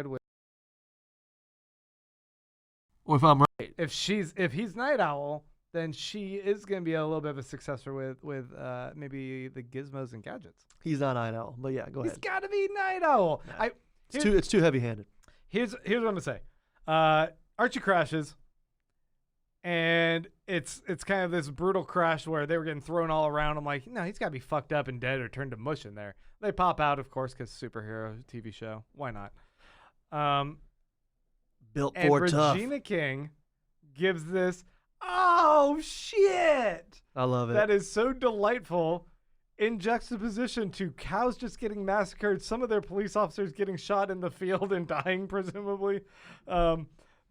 Well, if I'm right.
If he's Night Owl, then she is going to be a little bit of a successor with maybe the gizmos and gadgets.
He's not Night Owl, but yeah, go ahead.
He's got to be Night Owl.
Nah. It's too heavy-handed.
Here's what I'm going to say. Archie crashes, And it's kind of this brutal crash where they were getting thrown all around. I'm like, no, he's got to be fucked up and dead or turned to mush in there. They pop out, of course, because superhero TV show. Why not?
Built
And
for tough.
Regina King gives this, oh, shit.
I love it.
That is so delightful in juxtaposition to cows just getting massacred, some of their police officers getting shot in the field and dying, presumably.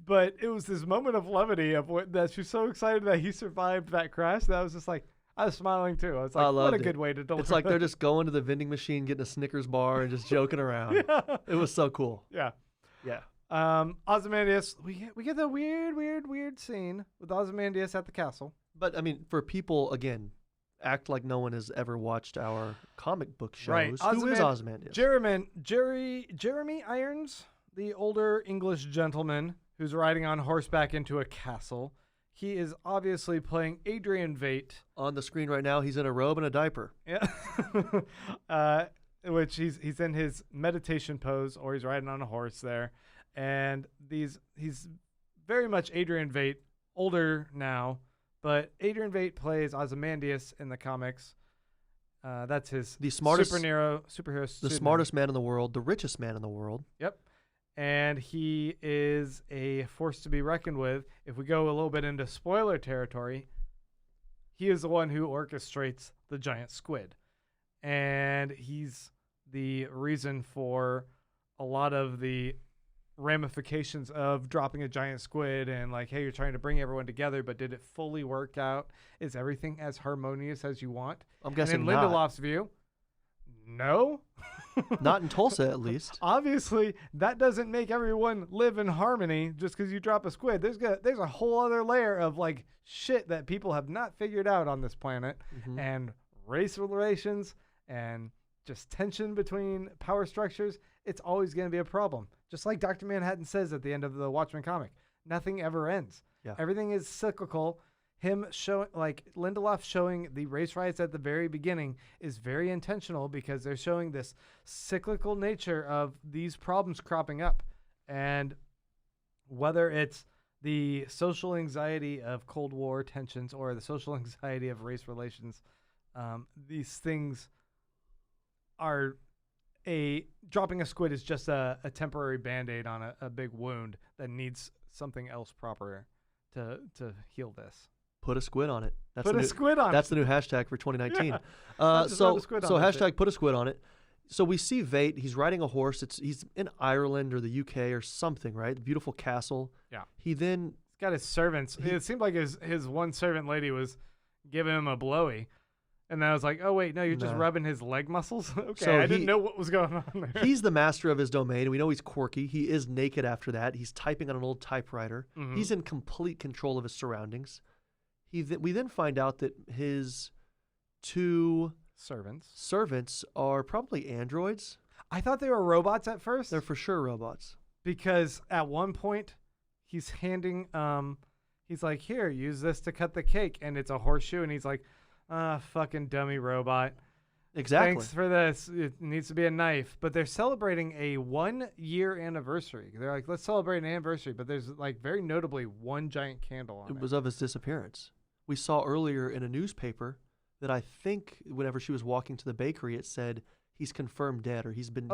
But it was this moment of levity of that she's so excited that he survived that crash that I was just like, I was smiling too. I was like,
I
what
loved
a
it.
good way to deliver.
It's like they're just going to the vending machine, getting a Snickers bar, and just joking around.
yeah.
It was so cool.
Yeah.
Yeah.
Ozymandias, we get the weird scene with Ozymandias at the castle.
But, I mean, for people, again, act like no one has ever watched our comic book shows.
Right.
Who is Ozymandias?
Jeremy Irons, the older English gentleman who's riding on horseback into a castle. He is obviously playing Adrian Veidt.
On the screen right now, he's in a robe and a diaper.
Yeah. Which he's in his meditation pose, or he's riding on a horse there. And he's very much Adrian Veidt, older now, but Adrian Veidt plays Ozymandias in the comics. That's his superhero.
The
pseudonym.
smartest man in the world, the richest man in the world.
Yep. And he is a force to be reckoned with. If we go a little bit into spoiler territory, he is the one who orchestrates the giant squid. And he's the reason for a lot of the ramifications of dropping a giant squid and like, hey, you're trying to bring everyone together, but did it fully work out? Is everything as harmonious as you want?
I'm guessing
and in
not.
Lindelof's view, no.
Not in Tulsa, at least.
Obviously, that doesn't make everyone live in harmony just because you drop a squid. There's a whole other layer of like shit that people have not figured out on this planet,
Mhm.
and race relations and just tension between power structures. It's always going to be a problem. Just like Dr. Manhattan says at the end of the Watchmen comic, nothing ever ends.
Yeah.
Everything is cyclical. Him showing, like Lindelof showing the race riots at the very beginning is very intentional because they're showing this cyclical nature of these problems cropping up. And whether it's the social anxiety of Cold War tensions or the social anxiety of race relations, these things are dropping a squid is just a temporary Band-Aid on a big wound that needs something else proper to heal this.
Put a squid on it.
Squid on
That's the new hashtag for 2019.
Yeah.
So
Put a squid on that
hashtag
shit.
put a squid on it. So we see Veidt. He's riding a horse. He's in Ireland or the UK or something, right? Beautiful castle.
Yeah.
He then
He's got his servants. It seemed like his one servant lady was giving him a blowy. And then I was like, oh, wait, no, you're just
No.
rubbing his leg muscles? Okay,
So
I didn't know what was going on there.
he's the master of his domain. We know he's quirky. He is naked after that. He's typing on an old typewriter.
Mhm.
He's in complete control of his surroundings. We then find out that his two servants are probably androids.
I thought they were robots at first.
They're for sure robots.
Because at one point, he's handing, he's like, here, use this to cut the cake. And it's a horseshoe. And he's like, fucking dummy robot.
Exactly.
Thanks for this. It needs to be a knife. But they're celebrating a 1-year anniversary. They're like, let's celebrate an anniversary. But there's like very notably one giant candle on it.
It was of his disappearance. We saw earlier in a newspaper that I think whenever she was walking to the bakery, it said he's confirmed dead or he's been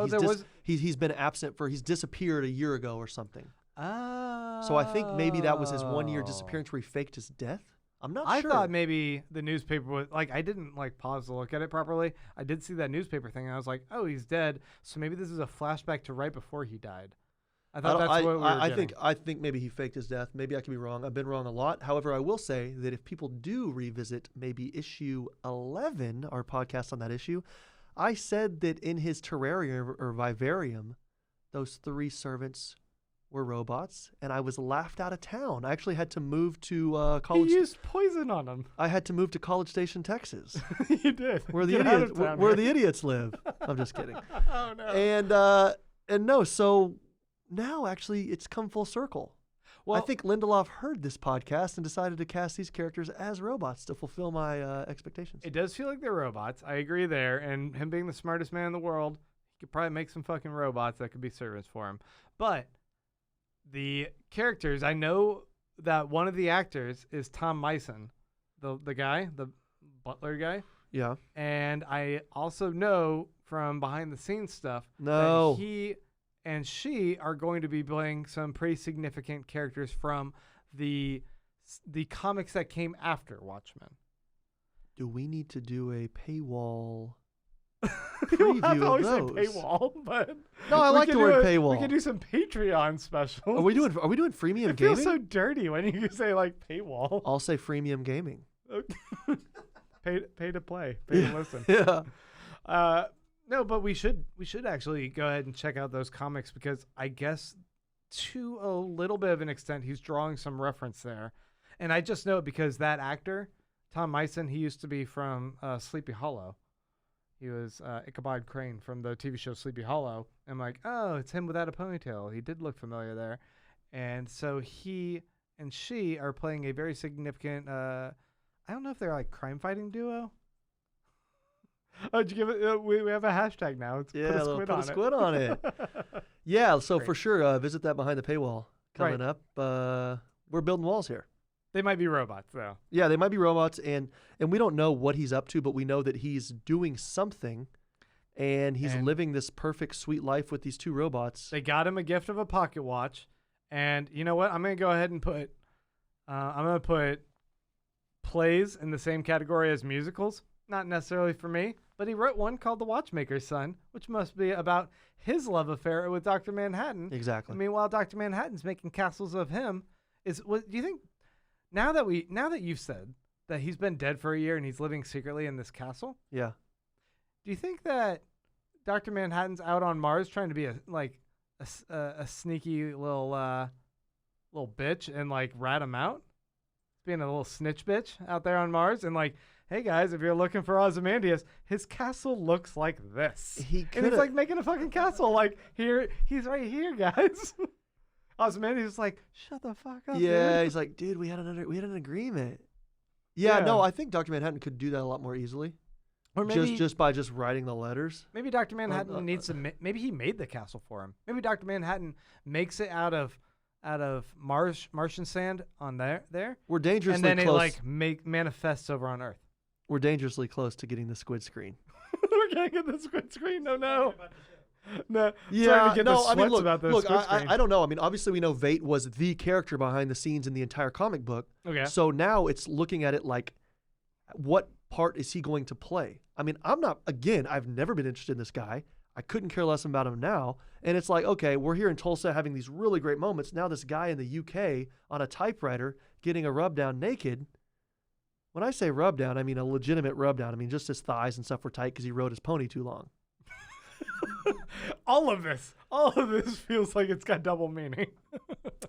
he's been absent he's disappeared a year ago or something. So I think maybe that was his 1-year disappearance where he faked his death. I'm not sure.
I thought maybe the newspaper was like, I didn't like pause to look at it properly. I did see that newspaper thing and I was like, oh, he's dead. So maybe this is a flashback to right before he died. I thought that's what we were getting.
I think maybe he faked his death. Maybe I could be wrong. I've been wrong a lot. However, I will say that if people do revisit maybe issue 11, our podcast on that issue, I said that in his terrarium or vivarium, those 3 servants were robots, and I was laughed out of town. I actually had to move to college.
He used poison on them.
I had to move to College Station, Texas,
You did.
where the
Get out
idiots
of town,
where
man.
the idiots live. I'm just kidding.
Oh no.
And no, so now actually it's come full circle.
Well,
I think Lindelof heard this podcast and decided to cast these characters as robots to fulfill my expectations.
it does feel like they're robots. I agree there. And him being the smartest man in the world, he could probably make some fucking robots that could be servants for him. But the characters, I know that one of the actors is Tom Mison, the guy, the butler guy.
Yeah.
And I also know from behind the scenes stuff
No.
that he and she are going to be playing some pretty significant characters from the comics that came after Watchmen.
Do we need to do a paywall
You have
preview
to
of
always say
those?
paywall, but
No, I
we
like
could
the
do
word
We
paywall.
could do some Patreon specials.
Are we doing freemium
It
gaming?
feels so dirty when you say like paywall.
I'll say freemium gaming.
Pay to play, pay to listen.
Yeah.
No, but we should actually go ahead and check out those comics because I guess to a little bit of an extent he's drawing some reference there, and I just know it because that actor Tom Mison, he used to be from Sleepy Hollow. He was Ichabod Crane from the TV show Sleepy Hollow. I'm like, oh, it's him without a ponytail. He did look familiar there, and so he and she are playing a very significant. I don't know if they're like crime fighting duo. Oh, did you give it? We have a hashtag now. It's
Yeah,
put a squid
put
on
a
it.
squid on it. Yeah, so
Great.
for sure, visit that behind the paywall coming
Right.
up. We're building walls here.
They might be robots though.
Yeah, they might be robots, and we don't know what he's up to, but we know that he's doing something, and he's
And-
living this perfect, sweet life with these two robots.
They got him a gift of a pocket watch, and you know what? I'm gonna go ahead and put. I'm gonna put plays in the same category as musicals. Not necessarily for me, but he wrote one called The Watchmaker's Son, which must be about his love affair with Dr. Manhattan.
Exactly.
And meanwhile, Dr. Manhattan's making castles of him. Do you think now that you've said that he's been dead for a year and he's living secretly in this castle,
Yeah.
do you think that Dr. Manhattan's out on Mars trying to be a sneaky little bitch and like rat him out? Being a little snitch bitch out there on Mars and like, hey guys, if you're looking for Ozymandias, his castle looks like this.
He
And he's
coulda-
like making a fucking castle like here, he's right here, guys. Ozymandias is like, shut the fuck up.
Yeah,
dude.
he's like, dude, we had an agreement. Yeah, no,
Yeah.
I think Dr. Manhattan could do that a lot more easily.
Or maybe
just by writing the letters.
maybe Dr. Manhattan needs to maybe he made the castle for him. Maybe Dr. Manhattan makes it out of Martian sand on there.
We're dangerously
And then it
close.
like manifests over on Earth.
We're dangerously close to getting the squid screen.
We're gonna get the squid screen. No. No.
Yeah,
Starting to get the
no, I mean,
sweats
look,
about the
look,
squid screen.
I don't know. I mean, obviously we know Vate was the character behind the scenes in the entire comic book.
Okay.
So now it's looking at it like, what part is he going to play? I mean, I've never been interested in this guy. I couldn't care less about him now. And it's like, okay, we're here in Tulsa having these really great moments. Now this guy in the UK on a typewriter getting a rub down naked. When I say rub down, I mean a legitimate rub down. I mean, just his thighs and stuff were tight because he rode his pony too long.
all of this feels like it's got double meaning.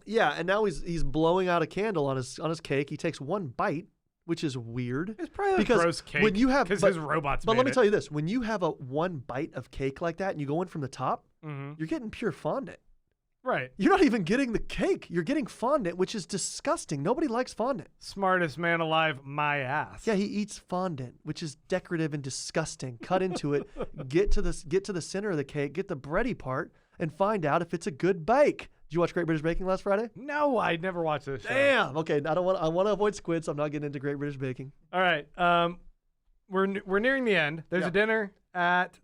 Yeah, and now he's blowing out a candle on his cake. He takes one bite, which is weird.
It's probably
Because
a gross cake.
when you have-
because
but-
his robots.
But let me tell
you,
you this: when you have a one bite of cake like that, and you go in from the top, you're getting pure fondant.
right?
You're not even getting the cake. You're getting fondant, which is disgusting. Nobody likes fondant.
Smartest man alive, my ass.
Yeah, he eats fondant, which is decorative and disgusting. Cut into it, get to the center of the cake, get the bready part, and find out if it's a good bake. Did you watch Great British Baking last Friday?
No, I never watched this show.
Damn. Okay, I want to avoid squid, so I'm not getting into Great British Baking.
All right. We're nearing the end. There's
Yeah.
a dinner at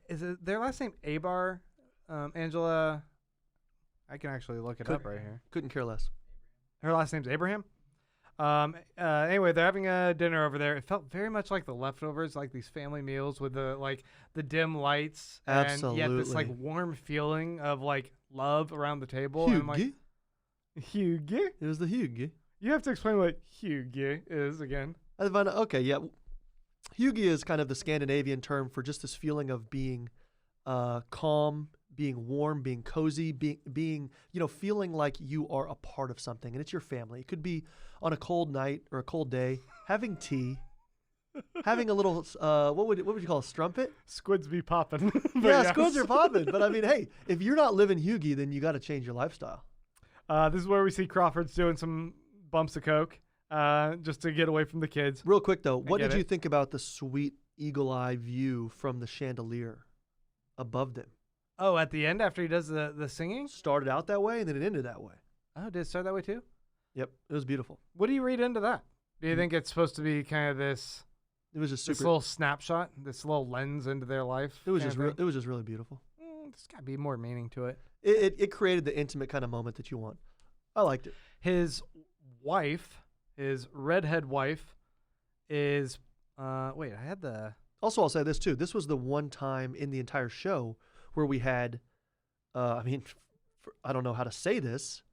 is it their last name Abar? Angela. I can actually look it up right here.
Couldn't care less.
Her last name's Abraham. Anyway, they're having a dinner over there. It felt very much like The Leftovers, like these family meals with the dim lights and yet this like
Absolutely.
warm feeling of like love around the table. And I'm like,
Hugie.
Hugie?
It was the Hugie.
You have to explain what Hugie is again.
I find okay, yeah. Hugie is kind of the Scandinavian term for just this feeling of being calm, being warm, being cozy, being feeling like you are a part of something, and it's your family. It could be on a cold night or a cold day, having tea, having a little what would you call a strumpet?
Squids be popping.
Yeah, squids are popping. But I mean, hey, if you're not living Hugie, then you got to change your lifestyle.
This is where we see Crawford's doing some bumps of coke, just to get away from the kids.
Real quick though, what
get
did you
it.
think about the sweet eagle eye view from the chandelier above them?
Oh, at the end after he does the singing?
Started out that way and then it ended that way.
Oh, did it start that way too?
Yep, it was beautiful.
What do you read into that? Do you think it's supposed to be kind of this
It was just
this
super.
little snapshot, this little lens into their life?
It was
kinda
just
thing?
it was just really beautiful.
There's got to be more meaning to it.
It created the intimate kind of moment that you want. I liked it.
His wife, his redhead wife, is wait, I had the
Also, I'll say this too. This was the one time in the entire show where we had, I mean, I don't know how to say this,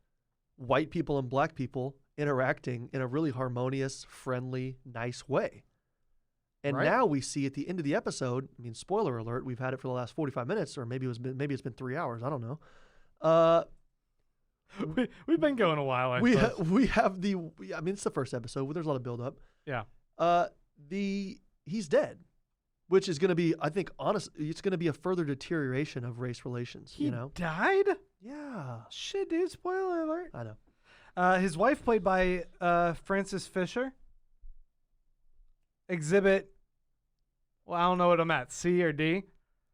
white people and black people interacting in a really harmonious, friendly, nice way. And
Right.
now we see at the end of the episode, I mean, spoiler alert, we've had it for the last 45 minutes, or maybe it's been 3 hours. I don't know.
we've been going a while. I
We
suppose.
have I mean, it's the first episode. There's a lot of build up.
Yeah.
He's dead, which is going to be, I think, honestly, it's going to be a further deterioration of race relations.
He
you know?
died.
Yeah.
Shit, dude. Spoiler alert.
I know.
His wife, played by Frances Fisher. Exhibit. Well, I don't know what I'm at. C or D.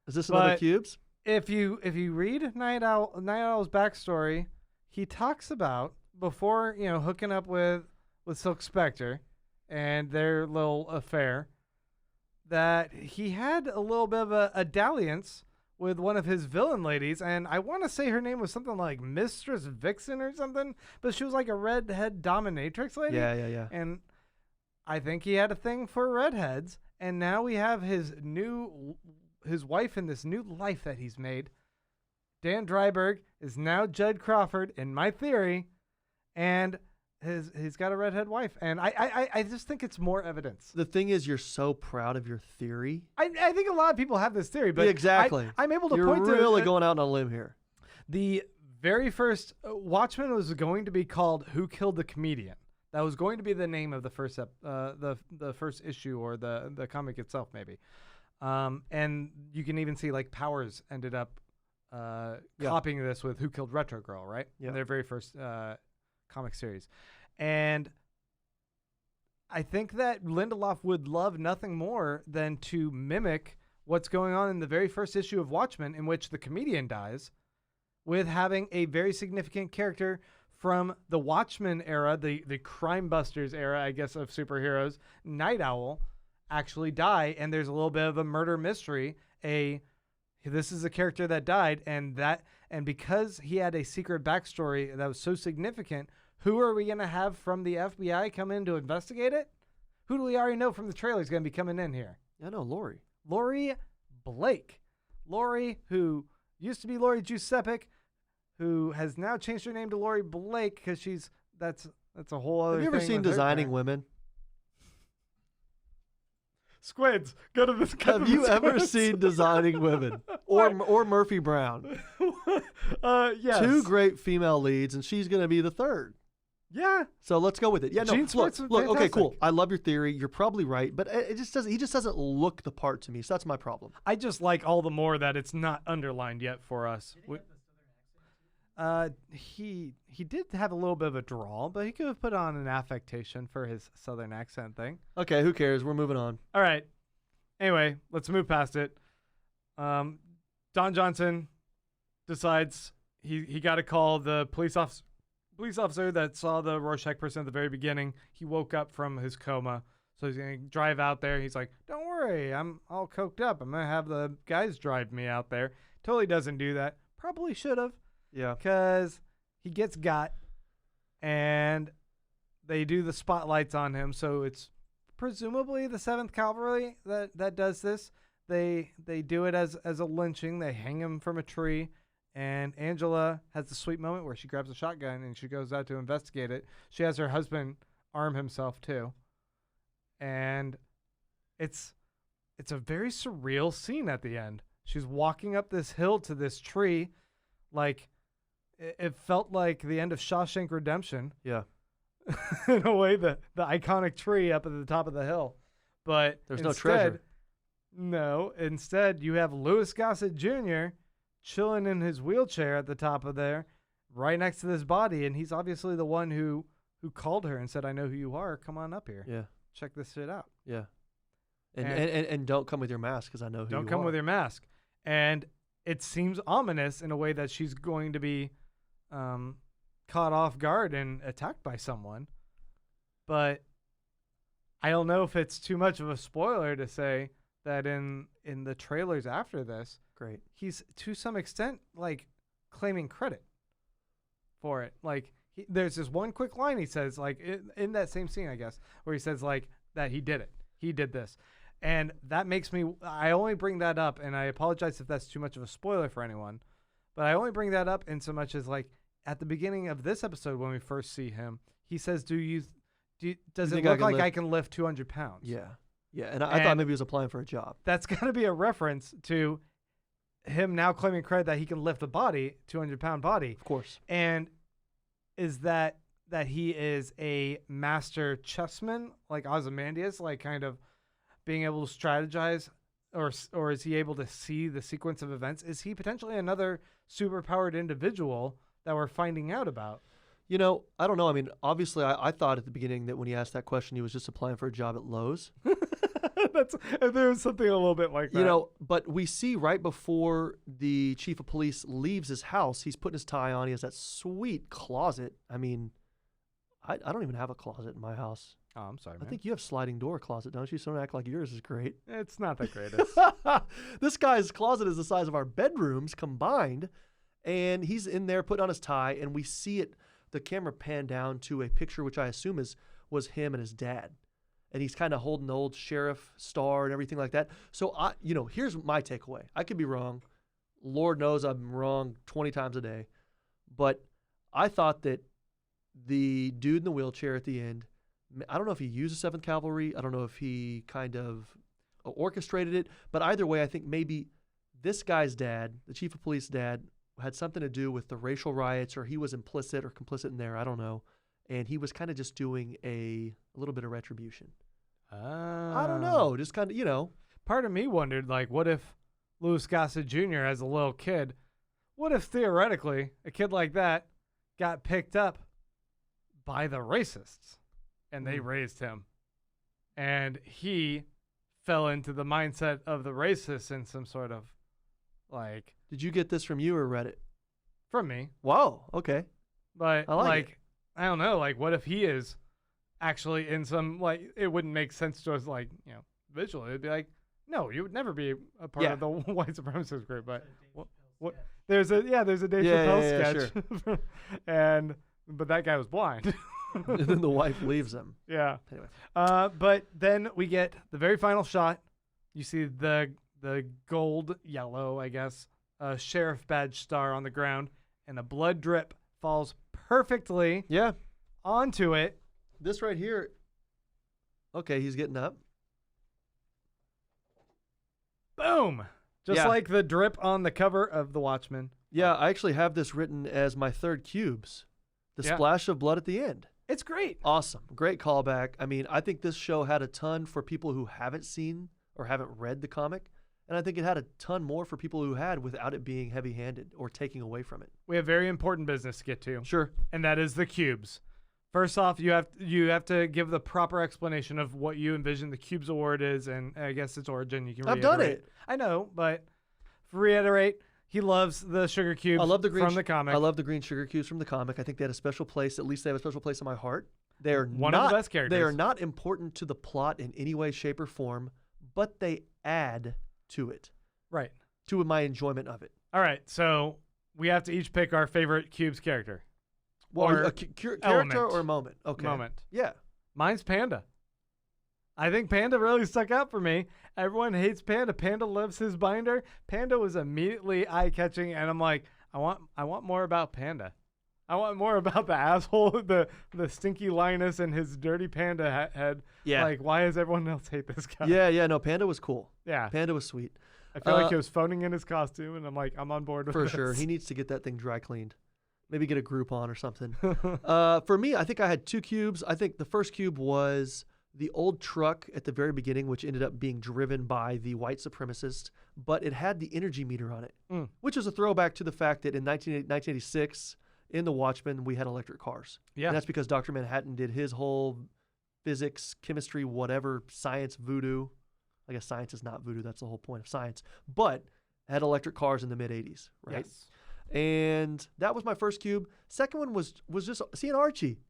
Is this another
But-
Cubes?
If you read Night Owl's backstory, he talks about before hooking up with Silk Spectre and their little affair, that he had a little bit of a dalliance with one of his villain ladies, and I want to say her name was something like Mistress Vixen or something, but she was like a redhead dominatrix lady.
Yeah.
And I think he had a thing for redheads, and now we have his wife in this new life that he's made. Dan Dryberg is now Judd Crawford, in my theory, and he's got a redhead wife, and I just think it's more evidence.
The thing is, you're so proud of your theory.
I think a lot of people have this theory, but
Yeah, exactly.
I'm able to
You're
point
really
to
going out on a limb here.
the very first Watchmen was going to be called "Who Killed the Comedian." That was going to be the name of the first the first issue, or the comic itself, maybe. And you can even see like Powers ended up copying this with "Who Killed Retro Girl," right?
Yeah.
In their very first comic series. And I think that Lindelof would love nothing more than to mimic what's going on in the very first issue of Watchmen, in which the comedian dies, with having a very significant character from the Watchmen era, the Crime Busters era, I guess, of superheroes, Night Owl, actually die, and there's a little bit of a murder mystery. This is a character that died, and because he had a secret backstory that was so significant, who are we going to have from the FBI come in to investigate it? Who do we already know from the trailer is going to be coming in here?
I know, Lori.
Lori Blake. Lori, who used to be Lori Giuseppe, who has now changed her name to Lori Blake because that's a whole other thing.
Have you ever seen
with her
Designing
character.
Women?
Squids? Go to this.
Have you ever seen Designing Women or Murphy Brown?
Yes.
Two great female leads, and she's going to be the third.
Yeah.
So let's go with it. Yeah, no.
Gene Smart's
Look. Okay,
fantastic.
cool. I love your theory. You're probably right, but it just doesn't. He just doesn't look the part to me. So that's my problem.
I just like all the more that it's not underlined yet for us. He did have a little bit of a drawl, but he could have put on an affectation for his southern accent thing.
Okay, who cares? We're moving on.
All right. Anyway, let's move past it. Don Johnson decides he got to call the police officer that saw the Rorschach person at the very beginning. He woke up from his coma, so he's gonna drive out there. He's like, "Don't worry, I'm all coked up. I'm gonna have the guys drive me out there." Totally doesn't do that. Probably should have,
Yeah.
because he gets got, and they do the spotlights on him. So it's presumably the 7th Cavalry that does this. They do it as a lynching. They hang him from a tree. And Angela has the sweet moment where she grabs a shotgun and she goes out to investigate it. She has her husband arm himself too. And it's a very surreal scene at the end. She's walking up this hill to this tree. Like, it felt like the end of Shawshank Redemption.
Yeah.
In a way, the iconic tree up at the top of the hill. But
There's no treasure.
No, instead you have Louis Gossett Jr. chilling in his wheelchair at the top of there, right next to this body, and he's obviously the one who called her and said, "I know who you are. Come on up here.
Yeah.
Check this shit out.
Yeah. And don't come with your mask because I know who you are.
Don't come with your mask." And it seems ominous in a way that she's going to be caught off guard and attacked by someone. But I don't know if it's too much of a spoiler to say that in the trailers after this,
Great.
he's to some extent like claiming credit for it. Like there's this one quick line he says, like in that same scene, I guess, where he says like that he did it. He did this. And that makes me, I only bring that up, and I apologize if that's too much of a spoiler for anyone, but I only bring that up in so much as like at the beginning of this episode when we first see him, he says, does
You
it
think I
look
can
like
lift-
I can lift 200 pounds?
Yeah. Yeah. And I thought
And-
maybe he was applying for a job.
That's got to be a reference to him now claiming credit that he can lift a body, 200-pound body.
Of course.
And is that he is a master chessman like Ozymandias, like kind of being able to strategize, or is he able to see the sequence of events? Is he potentially another superpowered individual that we're finding out about?
You know, I don't know. I mean, obviously, I thought at the beginning that when he asked that question, he was just applying for a job at Lowe's.
There was something a little bit like that.
You know, but we see right before the chief of police leaves his house, he's putting his tie on. He has that sweet closet. I mean, I don't even have a closet in my house.
Oh, I'm sorry,
I
man.
think you have sliding door closet, don't you? So don't act like yours is great.
It's not the greatest.
This guy's closet is the size of our bedrooms combined, and he's in there putting on his tie, and we see it. The camera panned down to a picture which I assume was him and his dad, and he's kind of holding the old sheriff star and everything like that. So here's my takeaway. I could be wrong. Lord knows I'm wrong 20 times a day, but I thought that the dude in the wheelchair at the end, I don't know if he used the 7th Cavalry. I don't know if he kind of orchestrated it. But either way, I think maybe this guy's dad, the chief of police dad, had something to do with the racial riots, or he was implicit or complicit in there. I don't know. And he was kind of just doing a little bit of retribution. I don't know. Just kind of,
Part of me wondered, like, what if Louis Gossett Jr. as a little kid, what if theoretically a kid like that got picked up by the racists and they raised him, and he fell into the mindset of the racists in some sort of like.
Did you get this from you or Reddit?
From me.
Wow. Okay.
But
I like it.
I don't know, like what if he is actually in some, like, it wouldn't make sense to us, like, visually. It'd be like, no, you would never be a part of the white supremacist group. But what there's a Dave Chappelle sketch. Sure. But that guy was blind.
And then the wife leaves him.
Yeah.
Anyway.
But then we get the very final shot. You see the gold yellow, I guess, sheriff badge star on the ground, and a blood drip falls perfectly onto it.
This right here. Okay, he's getting up.
Boom. Just like the drip on the cover of The Watchmen.
Yeah, I actually have this written as my third cubes. The splash of blood at the end.
It's great.
Awesome. Great callback. I mean, I think this show had a ton for people who haven't seen or haven't read the comic. And I think it had a ton more for people who had without it being heavy-handed or taking away from it.
We have very important business to get to.
Sure.
And that is the cubes. First off, you have to give the proper explanation of what you envision the Cubes Award is, and I guess its origin. You can reiterate.
I've done it.
I know, but reiterate. He loves the sugar cubes.
I love the green
from the comic.
I love the green sugar cubes from the comic. I think they had a special place. At least they have a special place in my heart. They are
one of the best characters.
They are not important to the plot in any way, shape, or form, but they add to it.
Right.
To my enjoyment of it.
All right, so we have to each pick our favorite Cubes character.
Well,
or
a character
element.
or moment? Okay.
Moment.
Yeah.
Mine's Panda. I think Panda really stuck out for me. Everyone hates Panda. Panda loves his binder. Panda was immediately eye-catching, and I'm like, I want more about Panda. I want more about the asshole, the stinky Linus and his dirty panda head. Yeah. Like, why does everyone else hate this guy?
Yeah. No, Panda was cool.
Yeah.
Panda was sweet.
I feel like he was phoning in his costume, and I'm like, I'm on board with
for
this.
sure. He needs to get that thing dry cleaned. Maybe get a Groupon or something. For me, I think I had two cubes. I think the first cube was the old truck at the very beginning, which ended up being driven by the white supremacist, but it had the energy meter on it, which is a throwback to the fact that in 1986, in The Watchmen, we had electric cars.
Yeah.
And that's because Dr. Manhattan did his whole physics, chemistry, whatever, science voodoo. I guess science is not voodoo. That's the whole point of science. But had electric cars in the mid-'80s, right?
Yes.
And that was my first cube. Second one was just seeing Archie.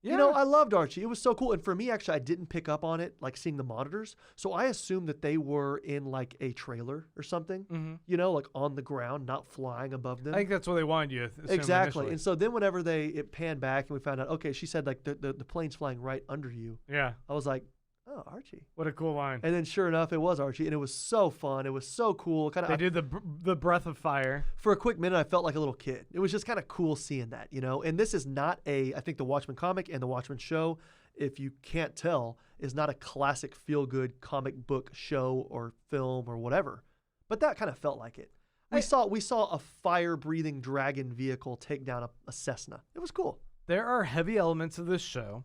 Yeah.
You know, I loved Archie. It was so cool. And for me, actually, I didn't pick up on it, like seeing the monitors. So I assumed that they were in like a trailer or something,
Mhm.
you know, like on the ground, not flying above them.
I think that's what they wanted you to assume
Exactly.
initially.
And so then whenever it panned back and we found out, okay, she said like the plane's flying right under you.
Yeah.
I was like, oh, Archie.
What a cool line.
And then sure enough, it was Archie. And it was so fun. It was so cool.
They did the breath of fire.
For a quick minute, I felt like a little kid. It was just kind of cool seeing that, you know? And this is not I think the Watchmen comic and the Watchmen show, if you can't tell, is not a classic feel-good comic book show or film or whatever. But that kind of felt like it. We saw a fire-breathing dragon vehicle take down a Cessna. It was cool.
There are heavy elements of this show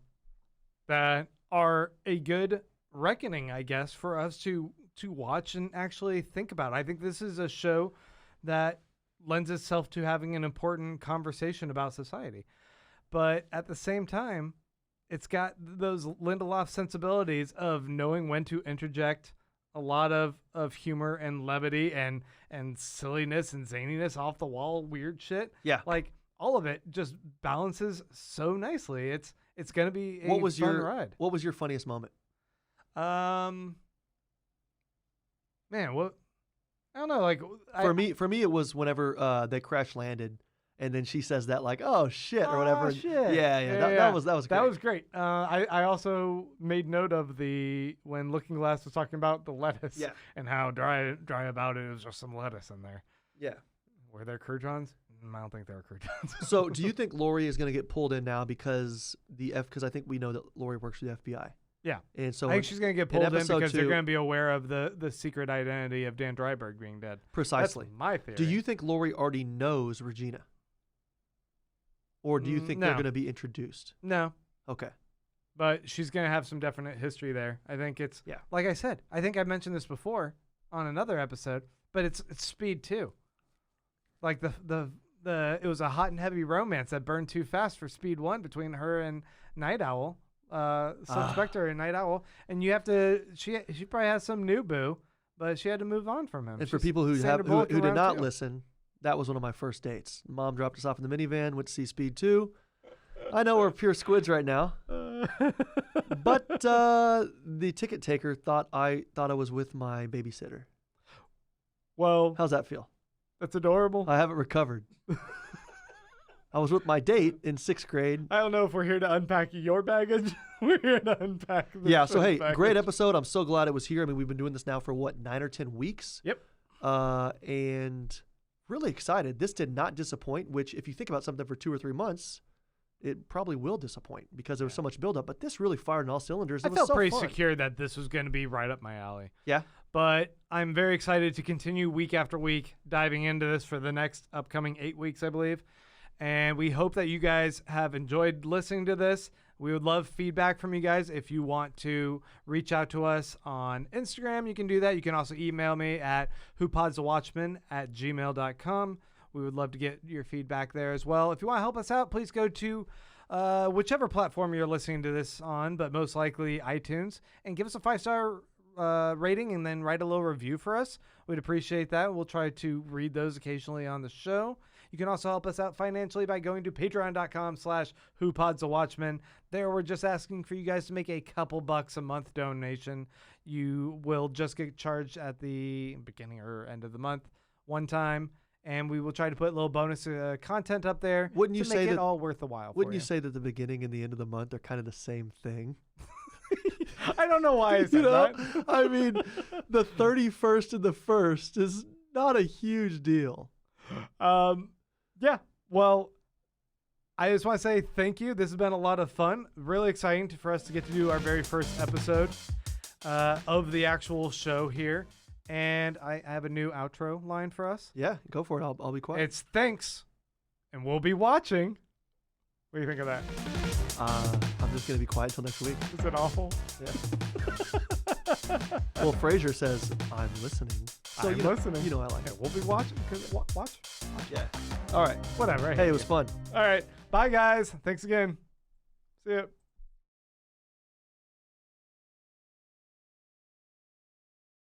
that are a good reckoning, I guess, for us to watch and actually think about. I think this is a show that lends itself to having an important conversation about society. But at the same time, it's got those Lindelof sensibilities of knowing when to interject a lot of humor and levity and silliness and zaniness, off the wall weird shit.
Yeah.
Like all of it just balances so nicely. It's gonna be a fun ride.
What was your funniest moment?
Man, what? I don't know. Like
For me, it was whenever they crash landed, and then she says that like, "Oh shit" or whatever.
Shit.
Yeah. That was great.
That was great. I also made note of when Looking Glass was talking about the lettuce.
Yeah.
And how dry about it was just some lettuce in there.
Yeah.
Were there croutons? I don't think there were croutons.
So, do you think Lori is going to get pulled in now because I think we know that Lori works for the FBI.
Yeah.
And so
I think she's going to get pulled in
episode
because they're
2
going to be aware of the secret identity of Dan Dryberg being dead.
Precisely.
That's my theory.
Do you think Lori already knows Regina? Or do you think they're
No.
going to be introduced?
No.
Okay.
But she's going to have some definite history there. I think it's,
Yeah.
like I said, I think I mentioned this before on another episode, but it's Speed 2. Like it was a hot and heavy romance that burned too fast for Speed 1 between her and Night Owl, Sun Spectre and Night Owl. And you have to, she probably has some new boo, but she had to move on from him.
And for
She's
people who
Sandra Bullock
did
around
not
too.
listen, that was one of my first dates. Mom dropped us off in the minivan, went to see Speed 2. I know we're pure squids right now. But the ticket taker thought I was with my babysitter.
Well,
How's that feel?
that's adorable.
I haven't recovered. I was with my date in 6th grade.
I don't know if we're here to unpack your baggage. We're here to unpack the
Yeah, so hey,
baggage.
great episode. I'm so glad it was here. I mean, we've been doing this now for 9 or 10 weeks.
Yep.
And really excited. This did not disappoint, which if you think about something for 2 or 3 months, it probably will disappoint because there was so much buildup. But this really fired on all cylinders.
I
It was
felt
so
pretty
fun.
secure that this was going to be right up my alley.
Yeah.
But I'm very excited to continue week after week diving into this for the next upcoming 8 weeks, I believe. And we hope that you guys have enjoyed listening to this. We would love feedback from you guys. If you want to reach out to us on Instagram, you can do that. You can also email me at whopodsthewatchmen@gmail.com. We would love to get your feedback there as well. If you want to help us out, please go to whichever platform you're listening to this on, but most likely iTunes, and give us a 5-star rating and then write a little review for us. We'd appreciate that. We'll try to read those occasionally on the show. You can also help us out financially by going to patreon.com/whopodsthewatchmen. There, we're just asking for you guys to make a couple bucks a month donation. You will just get charged at the beginning or end of the month one time, and we will try to put a little bonus content up there.
Wouldn't you
to
say
make it
that-
all worth the while?
Wouldn't
for
you say that the beginning and the end of the month are kind of the same thing?
I don't know why I said that.
I mean, the 31st and the 1st is not a huge deal.
Yeah. Well, I just want to say thank you. This has been a lot of fun. Really exciting for us to get to do our very first episode of the actual show here. And I have a new outro line for us.
Yeah, go for it. I'll be quiet.
It's thanks, and we'll be watching. What do you think of that?
I'm just going to be quiet until next week.
Is it awful?
Yeah. Well, Frasier says, I'm listening. So,
I'm listening.
You know I like
Yeah,
it.
we'll be watching. Watch.
Yeah. All right.
Whatever. I
Hey,
hate
it was
you.
fun.
All right. Bye, guys. Thanks again. See ya.